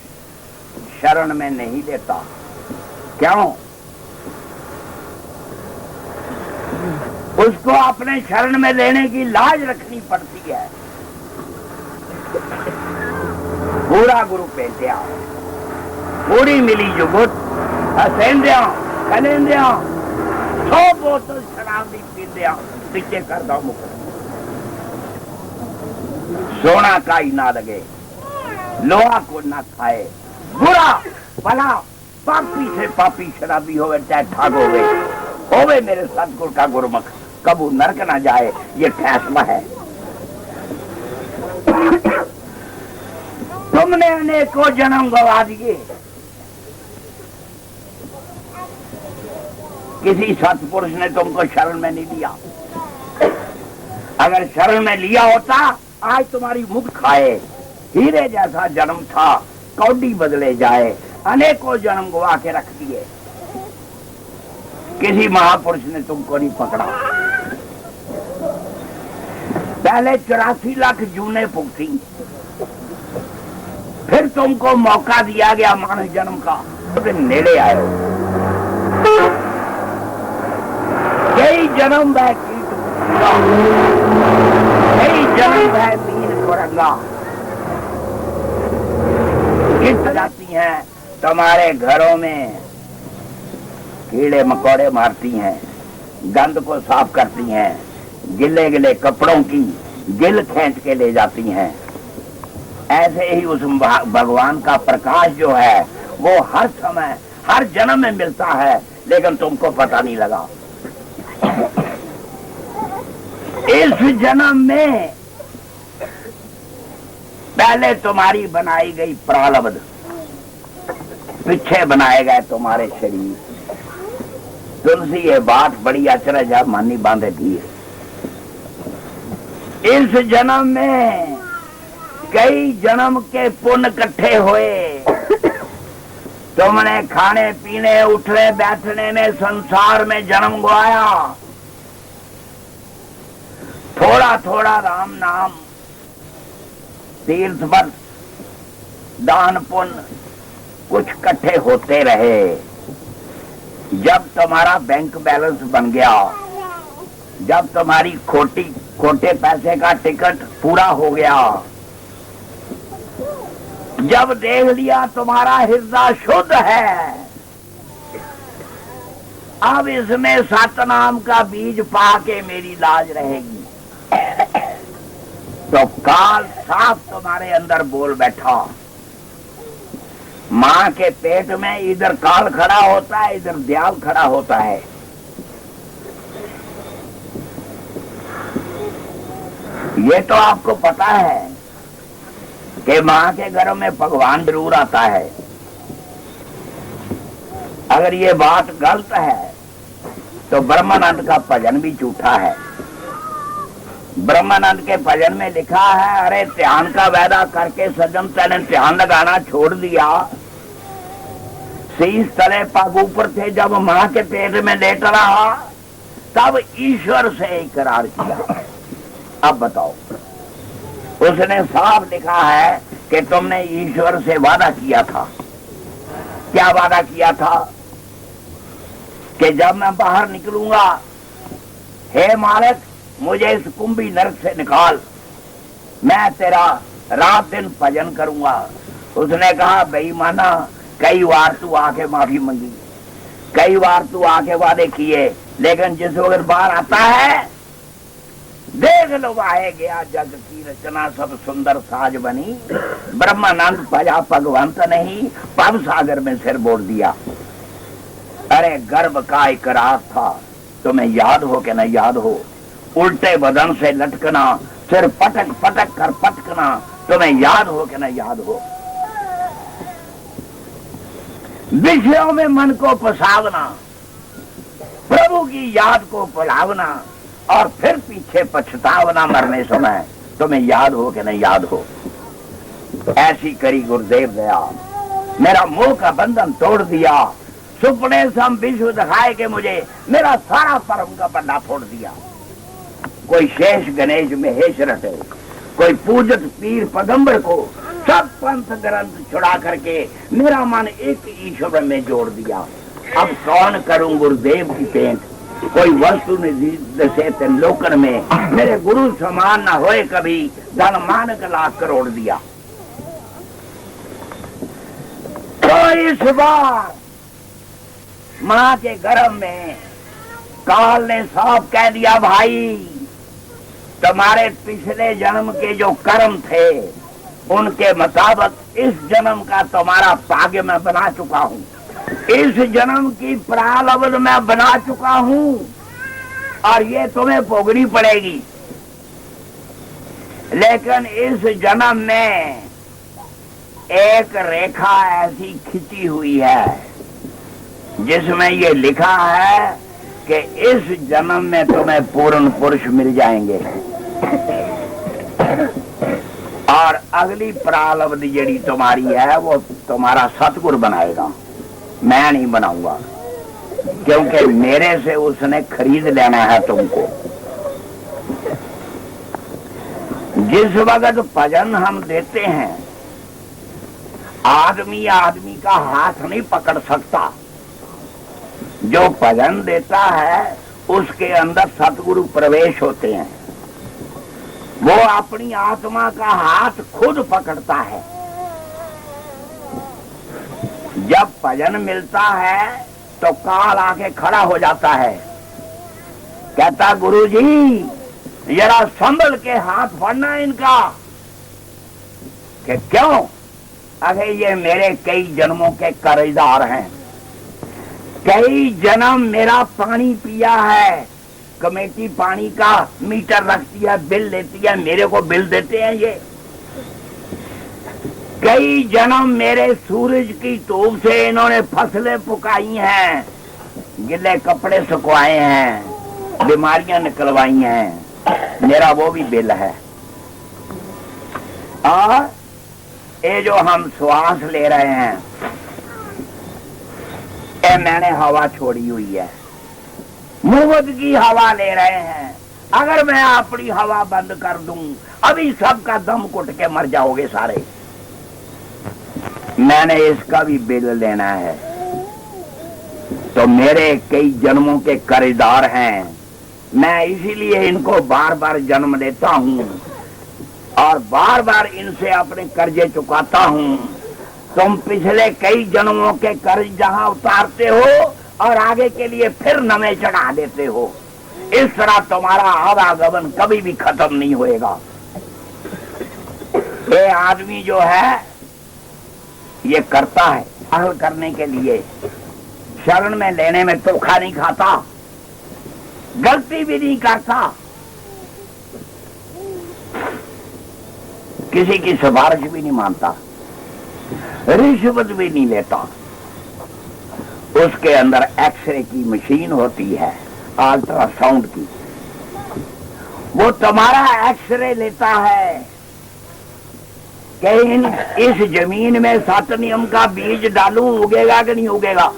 Speaker 1: शरण में नहीं लेता। क्यों? उसको अपने शरण में लेने की लाज रखनी पड़ती है। पूरा गुरु पेटिया, पूरी मिली जुगुत, हसेंद्या कलेंद्या 100 बोतल शराब दी पींद्या पीछे कर दो मुकर। सोना का ही ना लगे, लोहा को ना खाए, बुरा भला पापी से पापी शराबी होवे चाहे ठाग होवे मेरे सतगुरु का गुरुमुख कबू नरक ना जाए, ये फैसला है। तुमने अनेकों जन्म गवा दिए, किसी सतपुरुष ने तुमको शरण में नहीं लिया। अगर शरण में लिया होता आज तुम्हारी मुख खाए, हीरे जैसा जन्म था कौड़ी बदले जाए, अनेकों जन्म गवा के रख दिए। किसी महापुरुष ने तुमको नहीं पकड़ा। पहले 84 लाख जूने भुगती, फिर तुमको मौका दिया गया मानव जन्म का, फिर नेड़े आए। कई जन्म वह कीट कई जन्म वह मीन कुरंगा गिर जाती हैं तुम्हारे घरों में, कीड़े मकोड़े मारती हैं, गंद को साफ करती हैं, गिले गिले कपड़ों की गिल खींच के ले जाती हैं। ऐसे ही उस भगवान का प्रकाश जो है वो हर समय हर जन्म में मिलता है, लेकिन तुमको पता नहीं लगा। इस जन्म में पहले तुम्हारी बनाई गई प्रारब्ध, पीछे बनाए गए तुम्हारे शरीर। तुलसी ये बात बड़ी अचरज है, मानी बांधे थी। इस जन्म में कई जन्म के पुण्य इकट्ठे हुए, तुमने खाने पीने उठने बैठने में संसार में जन्म गवाया। थोड़ा थोड़ा राम नाम, तीर्थ पर दान पुण्य कुछ इकट्ठे होते रहे। जब तुम्हारा बैंक बैलेंस बन गया, जब तुम्हारी खोटे पैसे का टिकट पूरा हो गया, जब देख लिया तुम्हारा हृदय शुद्ध है, अब इसमें सतनाम का बीज पाके मेरी लाज रहेगी, तो काल साफ तुम्हारे अंदर बोल बैठा। माँ के पेट में इधर काल खड़ा होता है, इधर दयाल खड़ा होता है। ये तो आपको पता है कि माँ के घर में भगवान जरूर आता है। अगर ये बात गलत है तो ब्रह्मानंद का भजन भी झूठा है। ब्रह्मानंद के भजन में लिखा है, अरे ध्यान का वादा करके सज्जन तेने ध्यान लगाना छोड़ दिया। शीश तले पग ऊपर थे, जब माँ के पेट में लेट रहा तब ईश्वर से इकरार किया। अब बताओ, उसने साफ लिखा है कि तुमने ईश्वर से वादा किया था। क्या वादा किया था? कि जब मैं बाहर निकलूंगा, हे मालिक मुझे इस कुंभी नरक से निकाल, मैं तेरा रात दिन भजन करूंगा। उसने कहा बेईमाना, कई बार तू आके माफी मांगी, कई बार तू आके वादे किए, लेकिन जिस वक्त बाहर आता है, देख लो वाहे गया जग की रचना सब सुंदर साज बनी, ब्रह्मानंद भजा भगवंत नहीं, पव सागर में सिर बोल दिया। अरे गर्भ का इकरार था, तुम्हें याद हो कि न याद हो, उल्टे बदन से लटकना, सिर पटक पटक कर पटकना, तुम्हें याद हो कि न याद हो। विषयों में मन को फसावना, प्रभु की याद को भुलावना और फिर पीछे पछतावना मरने समय, तुम्हें याद हो कि नहीं याद हो। ऐसी करी गुरुदेव दया, मेरा मोह का बंधन तोड़ दिया, सुपने सम विश्व दिखाए के मुझे मेरा सारा परम का बंधा फोड़ दिया। कोई शेष गणेश महेश रटे, कोई पूजक पीर पदम्बर को, सब पंथ ग्रंथ छुड़ा करके मेरा मन एक ईश्वर में जोड़ दिया। अब कौन करूं गुरुदेव की पेंट, कोई वस्तु से लोकन में मेरे गुरु समान न होए कभी, धन मान का लाख करोड़ दिया। तो इस बार मां के गर्भ में काल ने साफ कह दिया, भाई तुम्हारे पिछले जन्म के जो कर्म थे उनके मुताबिक इस जन्म का तुम्हारा भाग्य मैं बना चुका हूं, इस जन्म की प्रारब्ध मैं बना चुका हूं और ये तुम्हें भोगनी पड़ेगी। लेकिन इस जन्म में एक रेखा ऐसी खिंची हुई है जिसमें ये लिखा है कि इस जन्म में तुम्हें पूर्ण पुरुष मिल जाएंगे और अगली प्रारब्ध जड़ी तुम्हारी है वो तुम्हारा सतगुरु बनाएगा, मैं नहीं बनाऊंगा, क्योंकि मेरे से उसने खरीद लेना है तुमको। जिस वक्त भजन हम देते हैं, आदमी आदमी का हाथ नहीं पकड़ सकता। जो भजन देता है उसके अंदर सतगुरु प्रवेश होते हैं, वो अपनी आत्मा का हाथ खुद पकड़ता है। जब भजन मिलता है तो काल आके खड़ा हो जाता है, कहता गुरु जी जरा संभल के हाथ पड़ना इनका। कि क्यों? अरे ये मेरे कई जन्मों के कर्जदार हैं, कई जन्म मेरा पानी पिया है, कमेटी पानी का मीटर रखती है, बिल लेती है, मेरे को बिल देते हैं ये। कई जन्म मेरे सूरज की धूप से इन्होंने फसलें पकाई हैं, गिले कपड़े सुखवाए हैं, बीमारियां निकलवाई हैं, मेरा वो भी बिल है। और ये जो हम श्वास ले रहे हैं, ये मैंने हवा छोड़ी हुई है, मुफ्त की हवा ले रहे हैं। अगर मैं अपनी हवा बंद कर दूं, अभी सबका दम घुट के मर जाओगे सारे। मैंने इसका भी बिल लेना है। तो मेरे कई जन्मों के कर्जदार हैं, मैं इसीलिए इनको बार बार जन्म देता हूं और बार बार इनसे अपने कर्जे चुकाता हूं। तुम पिछले कई जन्मों के कर्ज जहां उतारते हो और आगे के लिए फिर नवे चढ़ा देते हो, इस तरह तुम्हारा आवागमन कभी भी खत्म नहीं होएगा। ये आदमी जो है ये करता है अहल करने के लिए, शरण में लेने में धोखा नहीं खाता, गलती भी नहीं करता, किसी की सिफारिश भी नहीं मानता, रिश्वत भी नहीं लेता। उसके अंदर एक्सरे की मशीन होती है, अल्ट्रासाउंड की, वो तुम्हारा एक्सरे लेता है कि इस जमीन में 7 नियम का बीज डालूं, उगेगा कि नहीं उगेगा।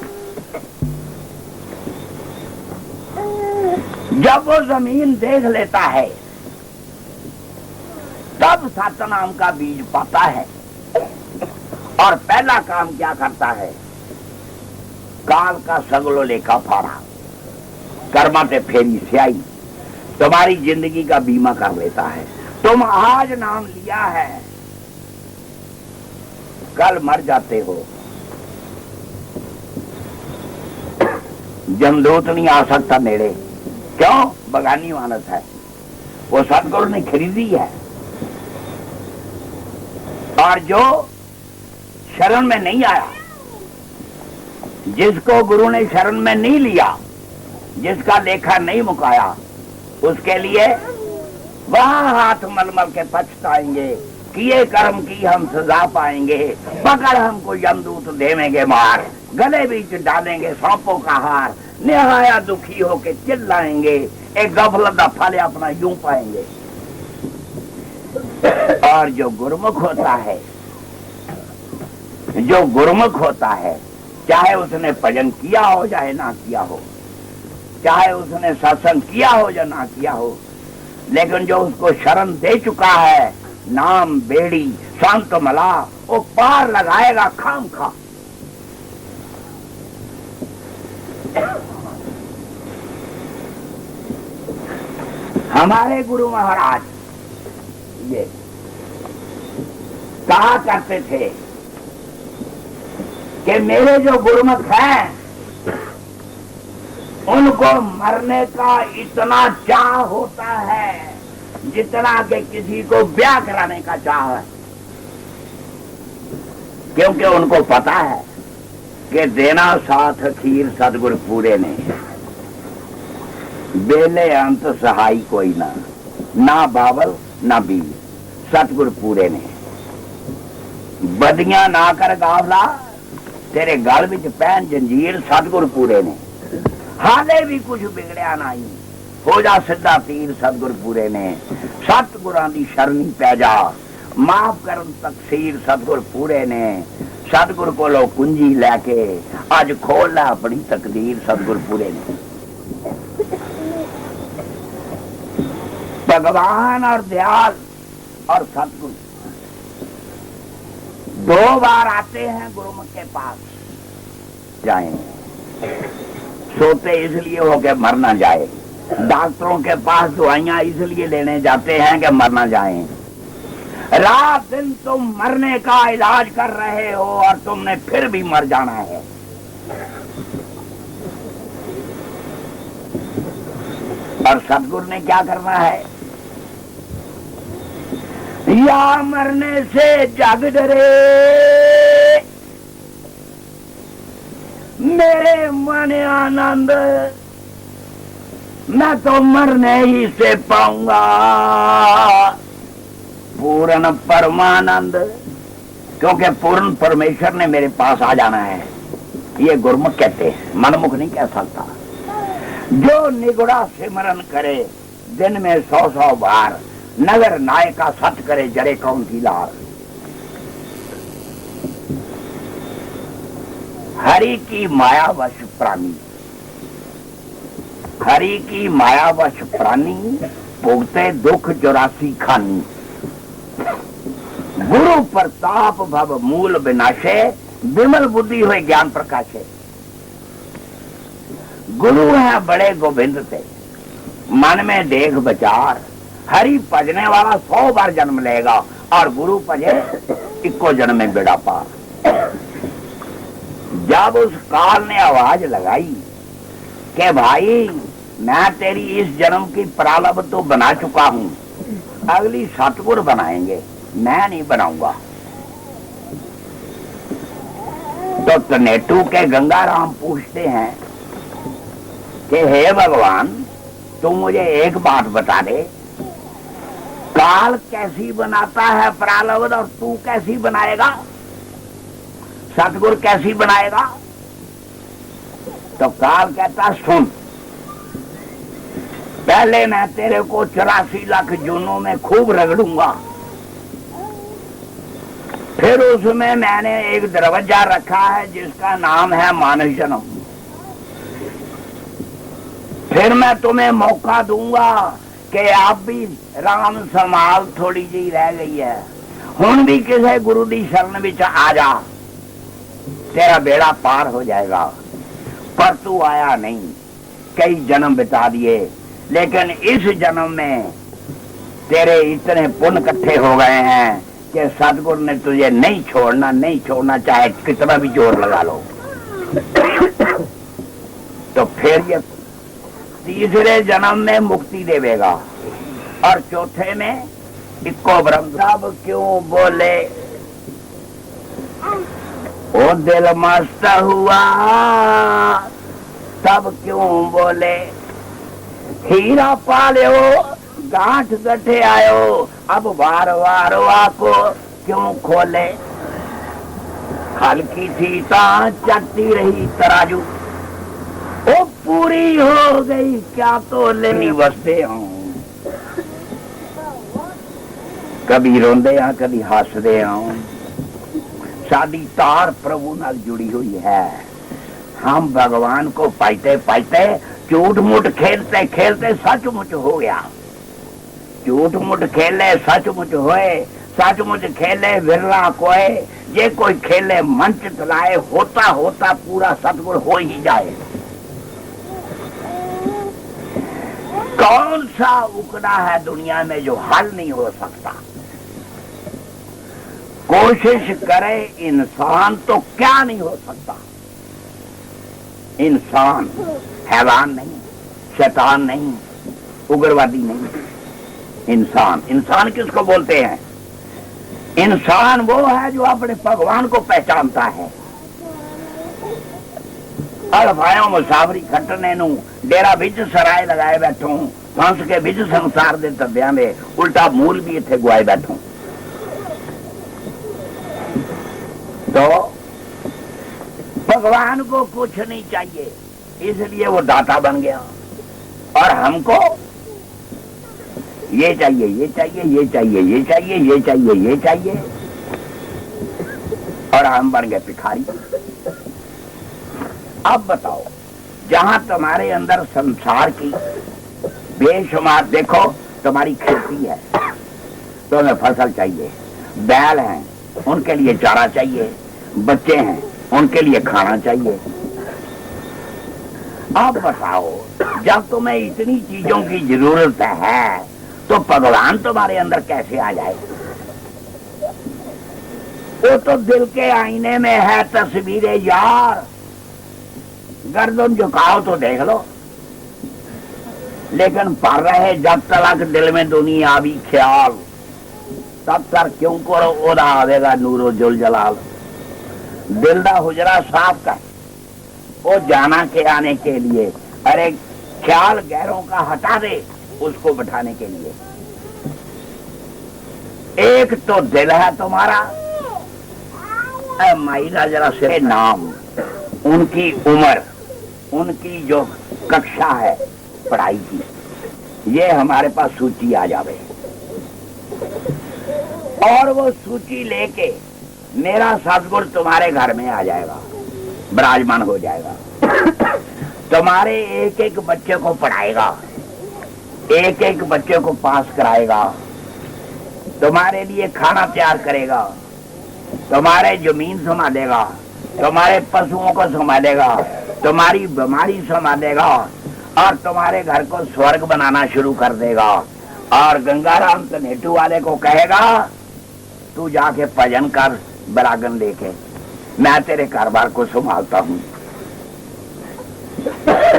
Speaker 1: जब वो जमीन देख लेता है तब 7 नाम का बीज पाता है और पहला काम क्या करता है, काल का सगलो लेखा फाड़ा, कर्मा ते फेरी स्याही, तुम्हारी जिंदगी का बीमा कर लेता है। तुम आज नाम लिया है, कल मर जाते हो, जमदूत नहीं आ सकता नेड़े। क्यों? बगानी मानस है, वो सतगुरु ने खरीदी है। और जो शरण में नहीं आया, जिसको गुरु ने शरण में नहीं लिया, जिसका लेखा नहीं मुकाया, उसके लिए वहां हाथ मलमल के पछताएंगे, किए कर्म की हम सजा पाएंगे, पकड़ हमको यमदूत देवेंगे मार, गले बीच डालेंगे सांपों का हार, निहाया दुखी होके चिल्लाएंगे, एक गफलत का फल अपना यूं पाएंगे। और जो गुरुमुख होता है, जो गुरुमुख होता है, चाहे उसने भजन किया हो चाहे ना किया हो, चाहे उसने सत्संग किया हो या ना किया हो, लेकिन जो उसको शरण दे चुका है, नाम बेड़ी संत मला, वो पार लगाएगा खाम खा। हमारे गुरु महाराज ये कहा करते थे कि मेरे जो गुरुमुख हैं उनको मरने का इतना चाह होता है जितना कि किसी को ब्याह कराने का चाह है, क्योंकि उनको पता है कि देना साथ खीर सतगुरु पूरे ने, बेले अंत सहाई कोई ना बावल ना बीज, सतगुरु पूरे ने। बदियां ना कर गावला, तेरे गल विच पैन जंजीर, सतगुरु पूरे ने। हाले भी कुछ बिगड़िया नहीं, हो जा सीधा तीर, सतगुरु पूरे ने। सतगुरां दी शरणी पै जा, माफ करन तकसीर, सतगुरु पूरे ने। सतगुरु कोलों कुंजी लैके अज खोल ला अपनी तकदीर, सतगुरु पूरे ने। भगवान और दयाल और सतगुरु दो बार आते हैं गुरुमुख के पास, जाए सोते इसलिए हो के मर ना जाए, डॉक्टरों के पास दवाइयां इसलिए लेने जाते हैं कि मर ना जाए। रात दिन तुम मरने का इलाज कर रहे हो और तुमने फिर भी मर जाना है। और सतगुरु ने क्या करना है? या मरने से जग डरे, मेरे मन आनंद, मैं तो मरने ही से पाऊंगा पूर्ण परमानंद, क्योंकि पूर्ण परमेश्वर ने मेरे पास आ जाना है। ये गुरमुख कहते हैं, मनमुख नहीं कह सकता। जो निगुड़ा सिमरन करे दिन में 100-100 बार, नगर नायका सच करे जरे कौन की लार। हरि की माया वश प्राणी, हरि की माया वश प्राणी, भोगते दुख 84 खानी। गुरु प्रताप भव मूल विनाशे, विमल बुद्धि हुए ज्ञान प्रकाशे। गुरु है बड़े गोविंद थे, मन में देख विचार, हरि भजने वाला 100 बार जन्म लेगा और गुरु भजे इक्को जन्म में बेड़ा पार। जब उस काल ने आवाज लगाई कि भाई मैं तेरी इस जन्म की प्रारब्ध तो बना चुका हूं, अगली सतगुरु बनाएंगे, मैं नहीं बनाऊंगा। तो तनेटू के गंगाराम पूछते हैं कि हे भगवान, तू मुझे एक बात बता दे, काल कैसी बनाता है प्रारब्ध और तू कैसी बनाएगा, सतगुरु कैसी बनाएगा? तो काल कहता सुन, पहले मैं तेरे को 84 लाख जूनों में खूब रगड़ूंगा, फिर उसमें मैंने एक दरवाजा रखा है जिसका नाम है मानव जन्म। फिर मैं तुम्हें मौका दूंगा कि आप भी राम संभाल थोड़ी जी रह गई है, हुण भी किसी गुरु की शरण विच आ जा, तेरा बेड़ा पार हो जाएगा। पर तू आया नहीं, कई जन्म बिता दिए, लेकिन इस जन्म में तेरे इतने पुण्य इकट्ठे हो गए हैं कि सतगुरु ने तुझे नहीं छोड़ना, नहीं छोड़ना, चाहे कितना भी जोर लगा लो। तो फिर ये तीसरे जन्म में मुक्ति देवेगा और चौथे में इक्को ब्रह्म। सब क्यों बोले ओ दिल मस्त हुआ, सब क्यों बोले हीरा पालियो गांठ गठे आयो, अब बार बार को क्यों खोले। हल्की थी तां चटती रही तराजू, ओ पूरी हो गई क्या तो लेनी बसते हूँ। कभी रोंदे हैं कभी हंसदे हैं, साडी तार प्रभु नाल जुड़ी हुई है। हम भगवान को पाइते पाइते झूठ मूठ खेलते खेलते सचमुच हो गया। झूठ मूठ खेले सचमुच होए, सचमुच खेले विरला कोए। ये कोई खेले मंच चलाए, होता होता पूरा सतगुण हो ही जाए। कौन सा उकड़ा है दुनिया में जो हल नहीं हो सकता। कोशिश करे इंसान तो क्या नहीं हो सकता। इंसान हैवान नहीं, शैतान नहीं, उग्रवादी नहीं। इंसान, इंसान किसको बोलते हैं? इंसान वो है जो अपने भगवान को पहचानता है। अल्फायों मुसाफरी खटने नू डेरा बिच सराय लगाए बैठो, फंस के बिच संसार दे तब्या में उल्टा मूल भी इथे गुआए बैठो। तो भगवान को कुछ नहीं चाहिए, इसलिए वो दाता बन गया। और हमको ये चाहिए, ये चाहिए, ये चाहिए, ये चाहिए, ये चाहिए, ये चाहिए, और हम बन गए भिखारी। अब बताओ, जहां तुम्हारे अंदर संसार की बेशुमार, देखो तुम्हारी खेती है, तुम्हें फसल चाहिए, बैल हैं उनके लिए चारा चाहिए, बच्चे हैं उनके लिए खाना चाहिए। अब बताओ, जब तुम्हें इतनी चीजों की जरूरत है तो भगवान तुम्हारे अंदर कैसे आ जाए? वो तो दिल के आईने में है तस्वीरें यार। गर्दन झुकाओ तो देख लो, लेकिन पढ़ रहे जब तक दिल में दुनिया भी ख्याल, तब तक क्यों करो ओदा आवेगा नूरो जुल जलाल। दिल दा हुजरा साफ कर, वो जाना के आने के लिए। अरे ख्याल गैरों का हटा दे उसको बिठाने के लिए। एक तो दिल है तुम्हारा, माइला जरा से नाम, उनकी उम्र, उनकी जो कक्षा है पढ़ाई की, ये हमारे पास सूची आ जावे और वो सूची लेके मेरा सतगुण तुम्हारे घर में आ जाएगा, विराजमान हो जाएगा। तुम्हारे एक एक बच्चे को पढ़ाएगा, एक एक बच्चे को पास कराएगा, तुम्हारे लिए खाना तैयार करेगा, तुम्हारे जमीन संभालेगा, तुम्हारे पशुओं को संभालेगा, तुम्हारी बीमारी संभालेगा और तुम्हारे घर को स्वर्ग बनाना शुरू कर देगा। और गंगाराम तनेटू वाले को कहेगा तू जाके भजन कर बरागन लेके, मैं तेरे कारोबार को संभालता हूँ।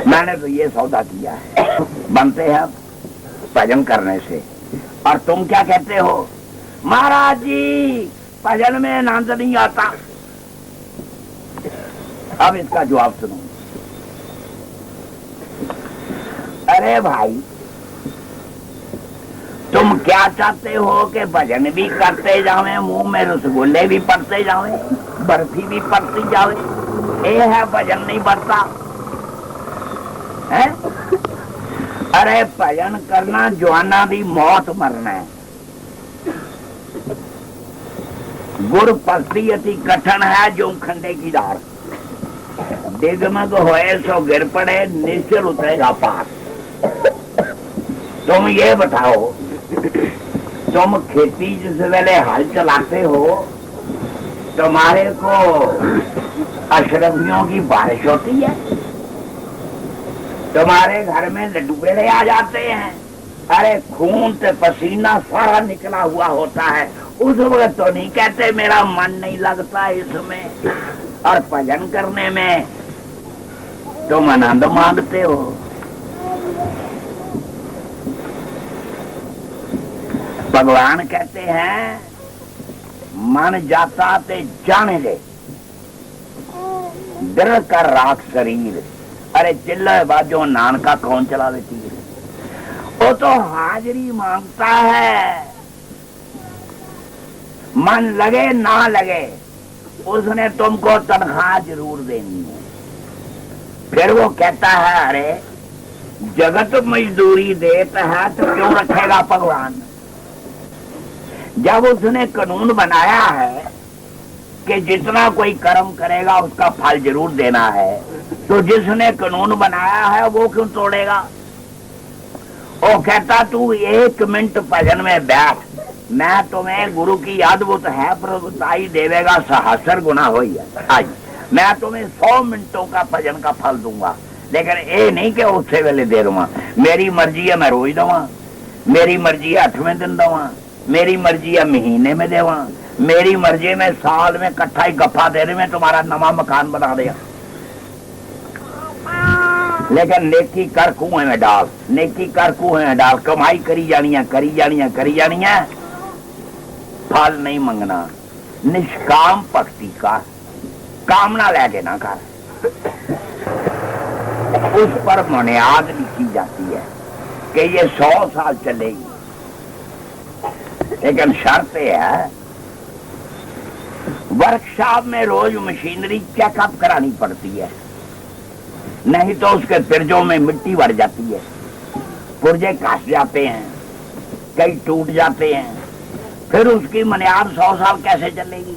Speaker 1: मैंने तो ये सौदा किया है, बनते हैं भजन करने से। और तुम क्या कहते हो? महाराज जी भजन में आनंद नहीं आता। अब इसका जवाब सुनो। अरे भाई, तुम क्या चाहते हो कि भजन भी करते जावे, मुंह में रसगुल्ले भी पड़ते जावे, बर्फी भी पड़ती जावे? ये है भजन नहीं बढ़ता है? अरे भजन करना जवाना दी मौत मरना है। गुर पस्ती अति कठिन है जो खंडे की दार, दिगमग होए सो गिर पड़े, निश्चल उतरेगा पार। तुम ये बताओ, तुम खेती जिस वेले हल चलाते हो, तुम्हारे को अशरफियों की बारिश होती है, तुम्हारे घर में लड्डू पेड़े आ जाते हैं। अरे खून से पसीना सारा निकला हुआ होता है, उस वक्त तो नहीं कहते मेरा मन नहीं लगता इसमें और भजन करने में। तुम आनंद मांगते हो। भगवान कहते हैं मन जाता ते जाने दे, दिल कर राख शरीर। अरे चिल्ला बाजो नानका कौन चलावे तीर। वो तो हाजिरी मांगता है, मन लगे ना लगे उसने तुमको तनख्वाह जरूर देनी है। फिर वो कहता है अरे जगत मजदूरी देता है तो क्यों रखेगा भगवान। जब उसने कानून बनाया है कि जितना कोई कर्म करेगा उसका फल जरूर देना है, तो जिसने कानून बनाया है वो क्यों तोड़ेगा। वो कहता तू 1 मिनट भजन में बैठ, मैं तुम्हें गुरु की अद्भुत है प्रभुताई देवेगा 70 गुना हुई है। आज मैं तुम्हें 100 मिनटों का भजन का फल दूंगा, लेकिन ये नहीं कि उसे वेले दे दूंगा। मेरी मर्जी है मैं रोज दवा, मेरी मर्जी है 8वें दिन दवा, मेरी मर्जी है महीने में देवा, मेरी मर्जी में साल में इकट्ठा ही गप्फा दे रहे मैं तुम्हारा नवा मकान बना दिया। लेकिन नेकी कर कुएं में डाल, नेकी कर कुएं में डाल, कमाई करी जानिया करी जानिया करी जानिया, फल नहीं मंगना। निष्काम भक्ति का कामना लेके ना कर, उस पर बुनियाद लिखी जाती है कि ये 100 साल चलेगी। लेकिन शर्त है वर्कशॉप में रोज मशीनरी चेकअप करानी पड़ती है, नहीं तो उसके पिर्जों में मिट्टी भर जाती है, पुर्जे काट जाते हैं, कई टूट जाते हैं, फिर उसकी बुनियाद 100 साल कैसे चलेगी।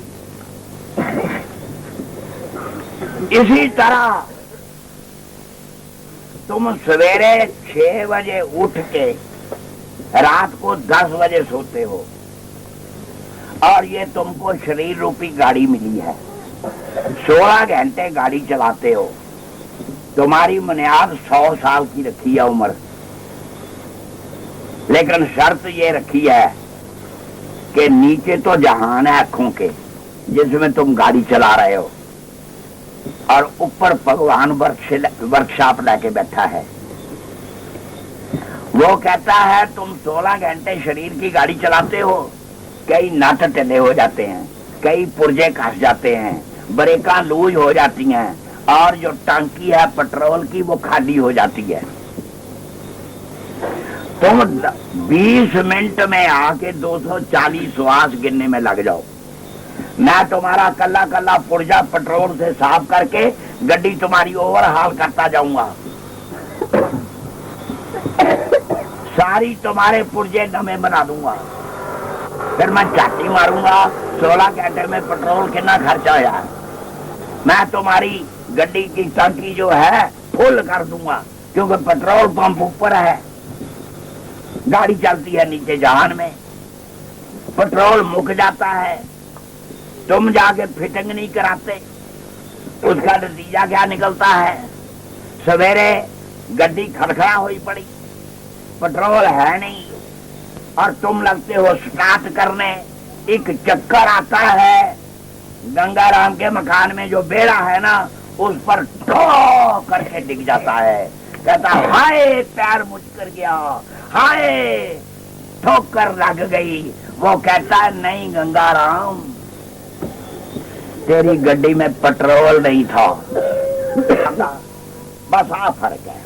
Speaker 1: इसी तरह तुम सवेरे 6 बजे उठ के रात को 10 बजे सोते हो और ये तुमको शरीर रूपी गाड़ी मिली है, 16 घंटे गाड़ी चलाते हो, तुम्हारी बुनियाद 100 साल की रखी है उम्र। लेकिन शर्त ये रखी है कि नीचे तो जहान है आंखों के जिसमें तुम गाड़ी चला रहे हो, और ऊपर भगवान वर्कशॉप लेके बैठा है। वो कहता है तुम 16 घंटे शरीर की गाड़ी चलाते हो, कई नट टिले हो जाते हैं, कई पुर्जे कस जाते हैं, ब्रेकां लूज हो जाती हैं, और जो टांकी है पेट्रोल की वो खाली हो जाती है। तुम 20 मिनट में आके 240 श्वास गिनने में लग जाओ, मैं तुम्हारा कल्ला कल्ला पुर्जा पेट्रोल से साफ करके गड्डी तुम्हारी ओवरहाल करता जाऊंगा, सारी तुम्हारे पुर्जे नमे बना दूंगा, फिर मैं चाटी मारूंगा 16 घंटे में पेट्रोल कितना खर्चा आया है, मैं तुम्हारी गड्डी की टंकी जो है फुल कर दूंगा, क्योंकि पेट्रोल पंप ऊपर है, गाड़ी चलती है नीचे जहान में, पेट्रोल मुक जाता है, तुम जाके फिटिंग नहीं कराते, उसका नतीजा क्या निकलता है, सवेरे गड्डी खड़खड़ा हुई पड़ी, पेट्रोल है नहीं, और तुम लगते हो स्टार्ट करने, एक चक्कर आता है, गंगाराम के मकान में जो बेड़ा है ना उस पर ठो करके डिग जाता है, कहता हाय पैर मुचकर गया, हाय ठोकर लग गई। वो कहता है नहीं गंगाराम, तेरी गड्डी में पेट्रोल नहीं था, बस आ फर्क है।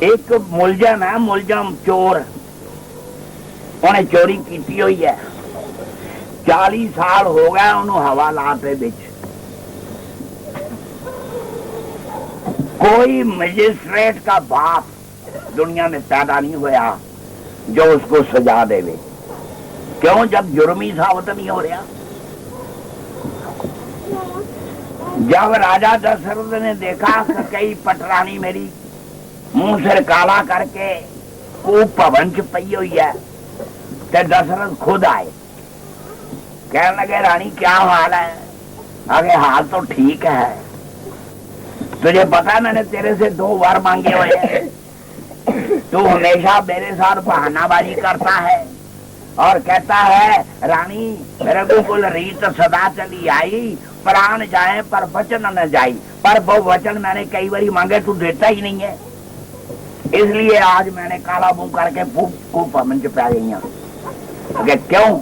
Speaker 1: एक मुलजम है, मुलजम चोर, उन्हें चोरी की हुई है, 40 साल हो गए उन्होंने हवालात बिच, कोई मजिस्ट्रेट का बाप दुनिया में पैदा नहीं हुआ जो उसको सजा देवे। क्यों? जब जुर्मी साबित नहीं हो रहा। जब राजा दशरथ ने देखा कि कई पटरानी मेरी मुंह सिर काला करके कूप भवन च पई हुई है, तो दशरथ खुद आए, कहने लगे रानी क्या हाल है? आगे हाल तो ठीक है, तुझे पता मैंने तेरे से 2 बार मांगे हुए हैं, तू हमेशा मेरे साथ बहानाबाजी करता है और कहता है रानी रघुकुल रीत सदा चली आई, प्राण जाए पर वचन न जाई, पर वो वचन मैंने कई बार मांगे, तू देता ही नहीं है। इसलिए आज मैंने काला मुंह करके खूब मंच पे आ गई हूं। अगर क्यों?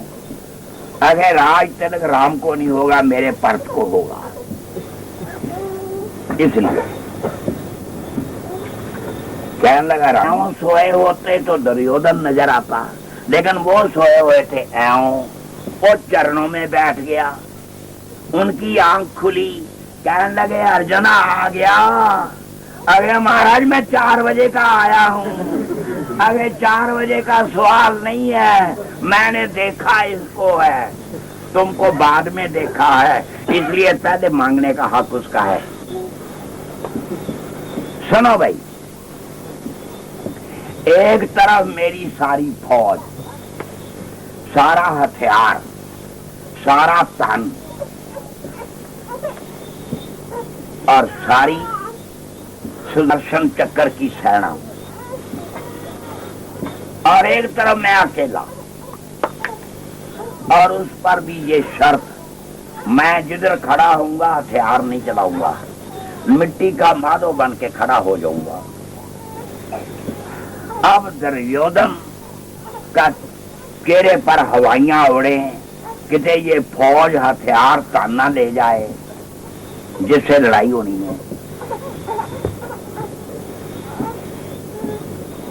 Speaker 1: अगर राज तिलक राम को नहीं होगा, मेरे पर्थ को होगा। इसलिए कहने लगा, राम सोए होते तो दुर्योधन नजर आता, लेकिन वो सोए हुए थे ऐं, वो चरणों में बैठ गया। उनकी आंख खुली, कहने लगे अर्जुना आ गया। अरे महाराज मैं 4 बजे का आया हूँ। अरे 4 बजे का सवाल नहीं है, मैंने देखा इसको है, तुमको बाद में देखा है, इसलिए पहले मांगने का हक उसका है। सुनो भाई, एक तरफ मेरी सारी फौज, सारा हथियार, सारा धन और सारी सुदर्शन चक्र की सेना, और एक तरफ मैं अकेला, और उस पर भी ये शर्त, मैं जिधर खड़ा होऊंगा हथियार नहीं चलाऊंगा, मिट्टी का माधो बन के खड़ा हो जाऊंगा। अब दुर्योधन का चेहरे पर हवाइयां उड़े, किते ये फौज हथियार ताना ले जाए जिससे लड़ाई होनी है।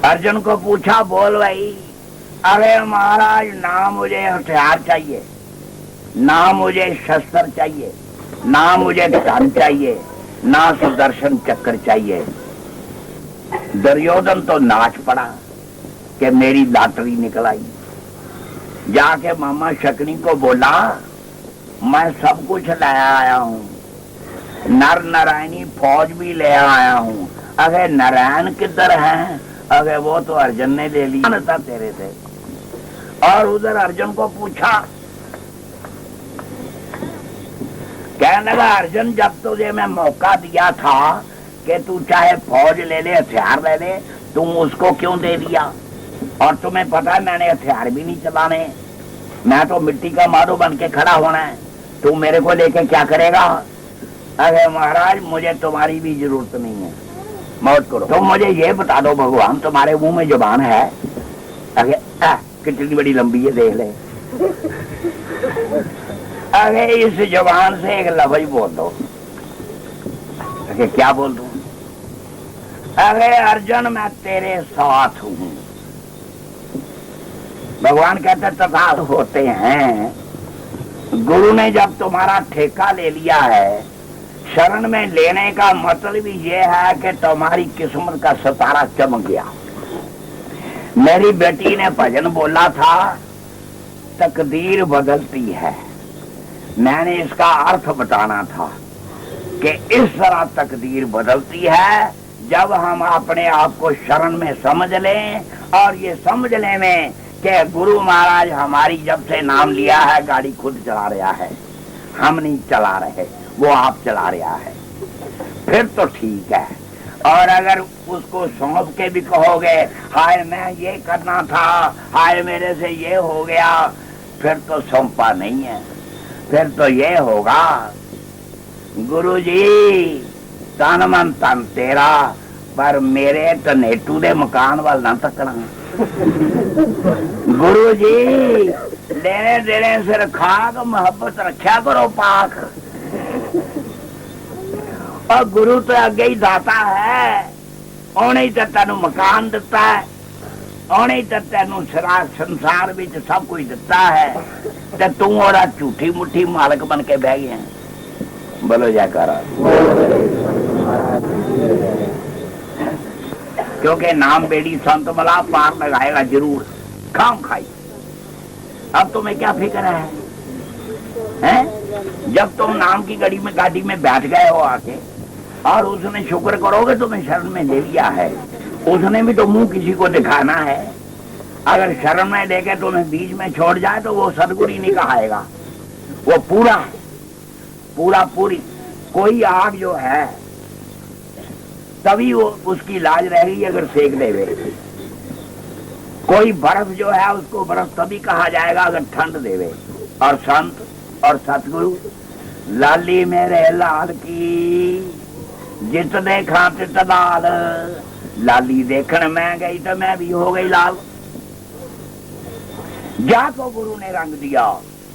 Speaker 1: अर्जुन को पूछा, बोल भाई। अरे महाराज, ना मुझे हथियार चाहिए, ना मुझे शस्त्र चाहिए, ना मुझे धन चाहिए, ना सुदर्शन चक्र चाहिए। दुर्योधन तो नाच पड़ा कि मेरी लॉटरी निकल आई। जाके मामा शकुनी को बोला, मैं सब कुछ लाया आया हूँ, नर नारायणी फौज भी ले आया हूँ। अगर नारायण किधर है? अगर वो तो अर्जुन ने ले लिया था तेरे से। और उधर अर्जुन को पूछा, कहने लगा, अर्जुन जब तुझे मैं मौका दिया था कि तू चाहे फौज ले ले, हथियार ले ले, तुम उसको क्यों दे दिया? और तुम्हें पता है मैंने हथियार भी नहीं चलाने, मैं तो मिट्टी का मारो बन के खड़ा होना है, तू मेरे को लेके क्या करेगा? अरे महाराज, मुझे तुम्हारी भी जरूरत नहीं है, मौत करो। तुम मुझे ये बता दो भगवान, तुम्हारे मुंह में जुबान है? अरे कितनी बड़ी लंबी है, देख ले। अरे इस जुबान से एक लफ्ज बोल दो। अरे क्या बोल दूं? अरे अर्जुन, मैं तेरे साथ हूं। भगवान कहते तथा होते हैं। गुरु ने जब तुम्हारा ठेका ले लिया है, शरण में लेने का मतलब ये है कि तुम्हारी किस्मत का सितारा चमक गया। मेरी बेटी ने भजन बोला था, तकदीर बदलती है। मैंने इसका अर्थ बताना था कि इस तरह तकदीर बदलती है जब हम अपने आप को शरण में समझ लें, और ये समझ लें कि गुरु महाराज हमारी जब से नाम लिया है, गाड़ी खुद चला रहा है, हम नहीं चला रहे, वो आप चला रहा है, फिर तो ठीक है। और अगर उसको सौंप के भी कहोगे, हाय मैं ये करना था, हाय मेरे से ये हो गया, फिर तो सौंपा नहीं है, फिर तो ये होगा, गुरु जी तन मन तन तेरा, पर मेरे तनेटू दे मकान वाल ना तकना। गुरु जी लेने देने सिर खाक, मोहब्बत रखा करो पाक। और गुरु तो अगे ही दाता है, उन्हें ही तो तेन मकान दिता है, उन्हें ही तो तेन संसार में सब कुछ दिता है, तो तू और झूठी मुठी मालक बन के बह गया। बोलो जयकारा। क्योंकि नाम बेड़ी संत मला पार लगाएगा जरूर, खाम खाई। अब तुम्हें क्या फिक्र है, हैं? जब तुम नाम की गाड़ी में बैठ गए हो आके, और उसने शुक्र करोगे तुम्हें शरण में ले लिया है। उसने भी तो मुंह किसी को दिखाना है। अगर शरण में लेके तुम्हें बीच में छोड़ जाए तो वो सदगुरु ही नहीं कहाएगा, वो पूरी कोई आग जो है तभी वो उसकी लाज रहेगी अगर सेक देवे। कोई बर्फ जो है उसको बर्फ तभी कहा जाएगा अगर ठंड देवे। और संत और सतगुरु, लाली मेरे लाल की, जित देखा तित लाल। लाली देखने मैं गई तो मैं भी हो गई लाल। जा तो गुरु ने रंग दिया,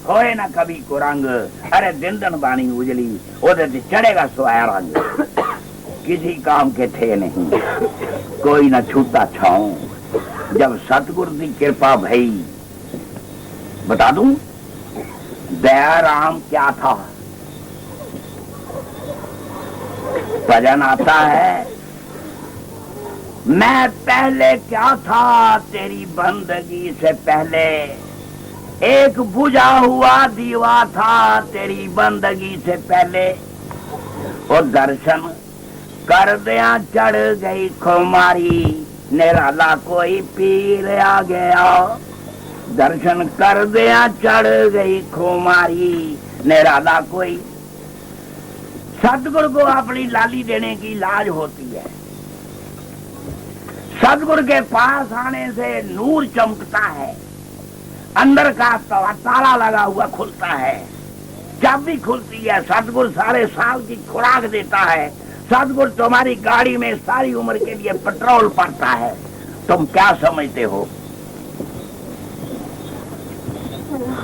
Speaker 1: होए ना कभी को रंग। अरे दिन दिन बानी उजली, ओदे ते चढ़ेगा सोया रंग। किसी काम के थे नहीं, कोई न छूटा छाऊं। जब सतगुरु की कृपा भई, बता दूं दया राम क्या था। भजन आता है, मैं पहले क्या था तेरी बंदगी से पहले। एक बुझा हुआ दीवा था तेरी बंदगी से पहले। और दर्शन कर दिया चढ़ गई खुमारी, निराला कोई पीर आ गया। दर्शन कर दिया चढ़ गई खुमारी, निराला कोई। सतगुरु को अपनी लाली देने की लाज होती है। सतगुरु के पास आने से नूर चमकता है, अंदर का ताला लगा हुआ खुलता है, चाबी खुलती है। सतगुरु सारे साल की खुराक देता है। सतगुरु तुम्हारी गाड़ी में सारी उम्र के लिए पेट्रोल पड़ता है। तुम क्या समझते हो?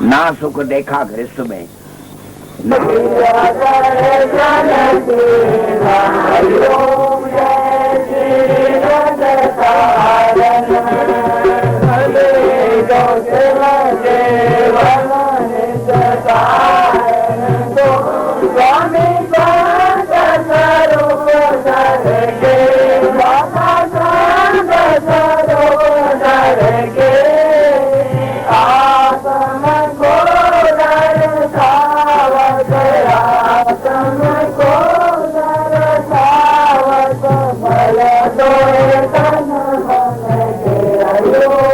Speaker 1: ना सुख देखा गृहस्थ में,
Speaker 3: Hello.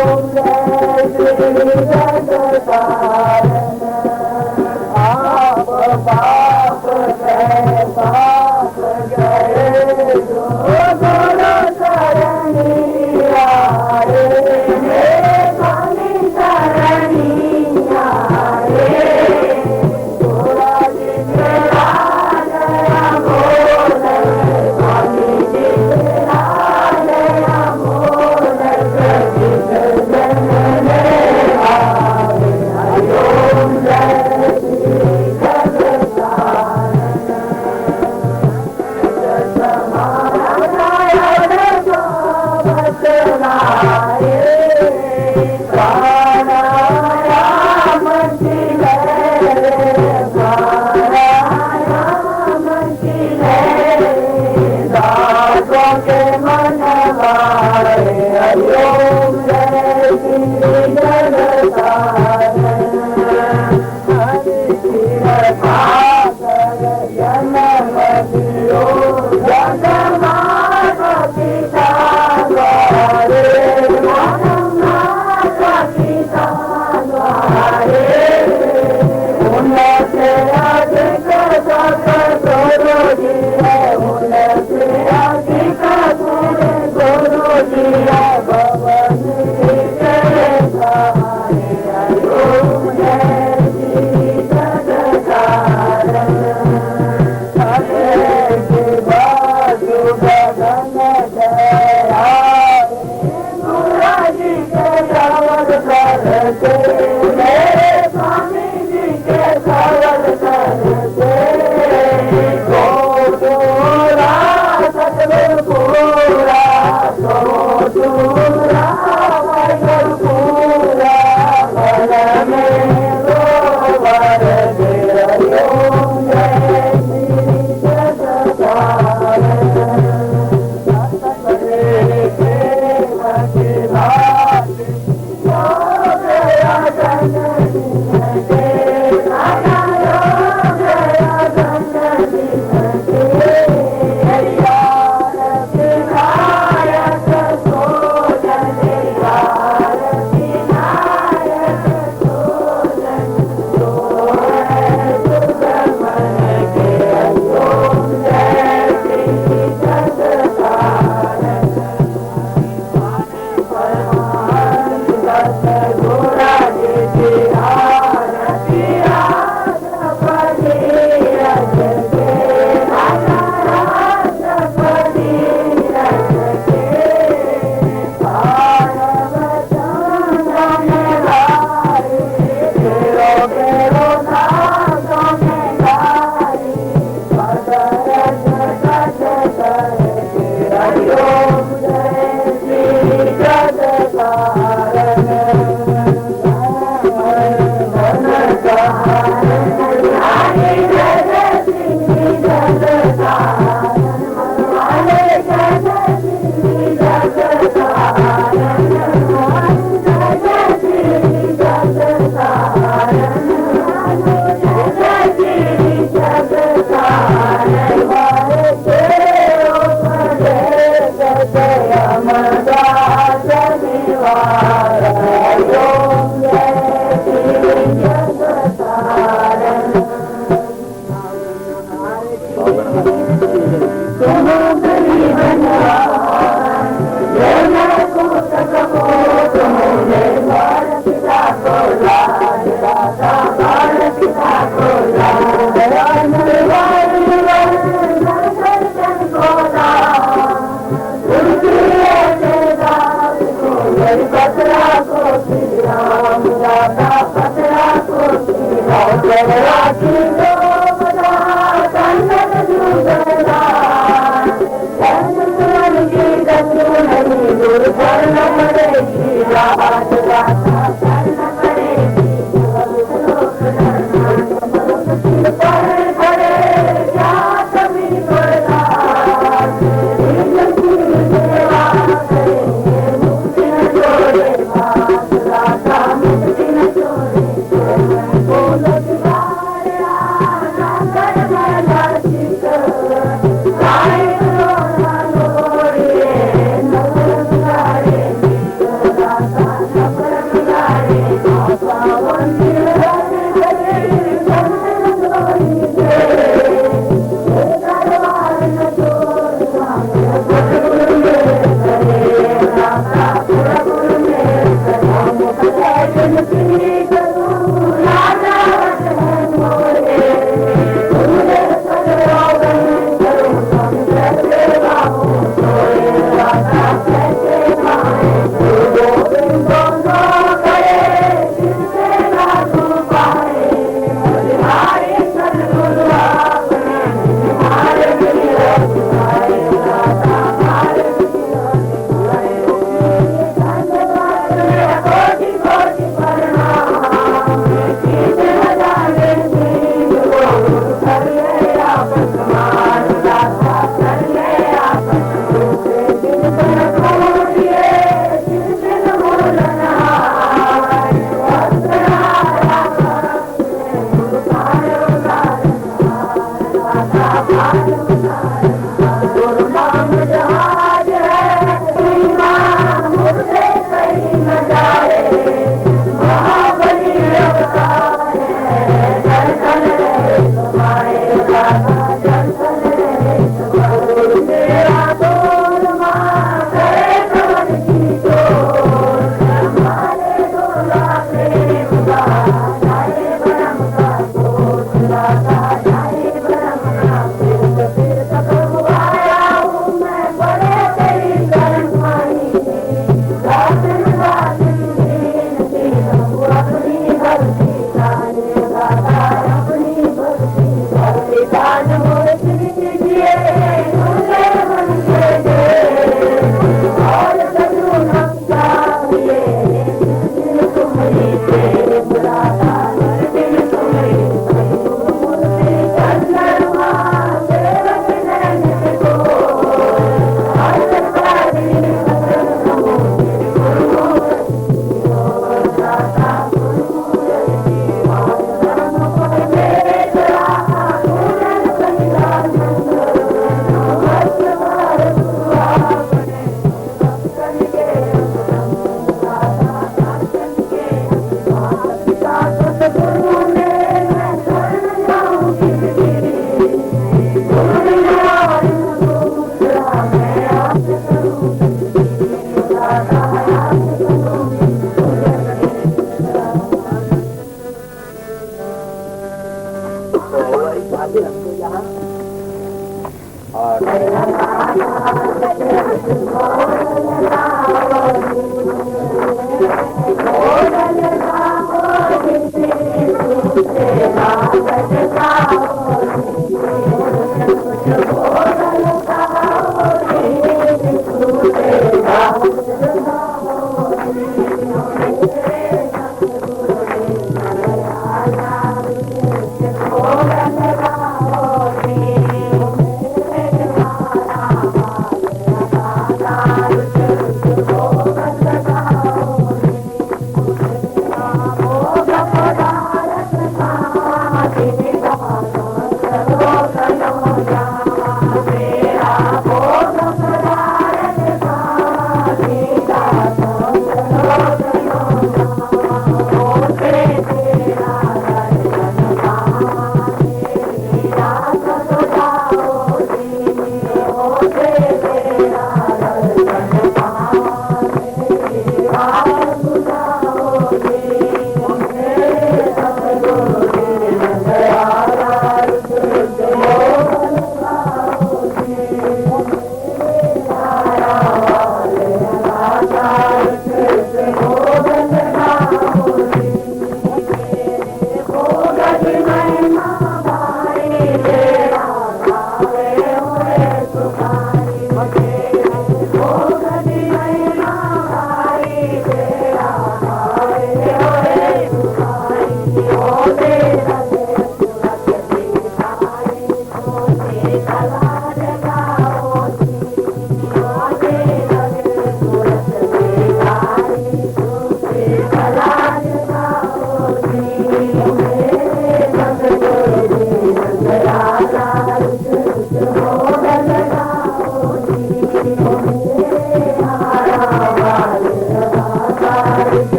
Speaker 3: तेरे दादा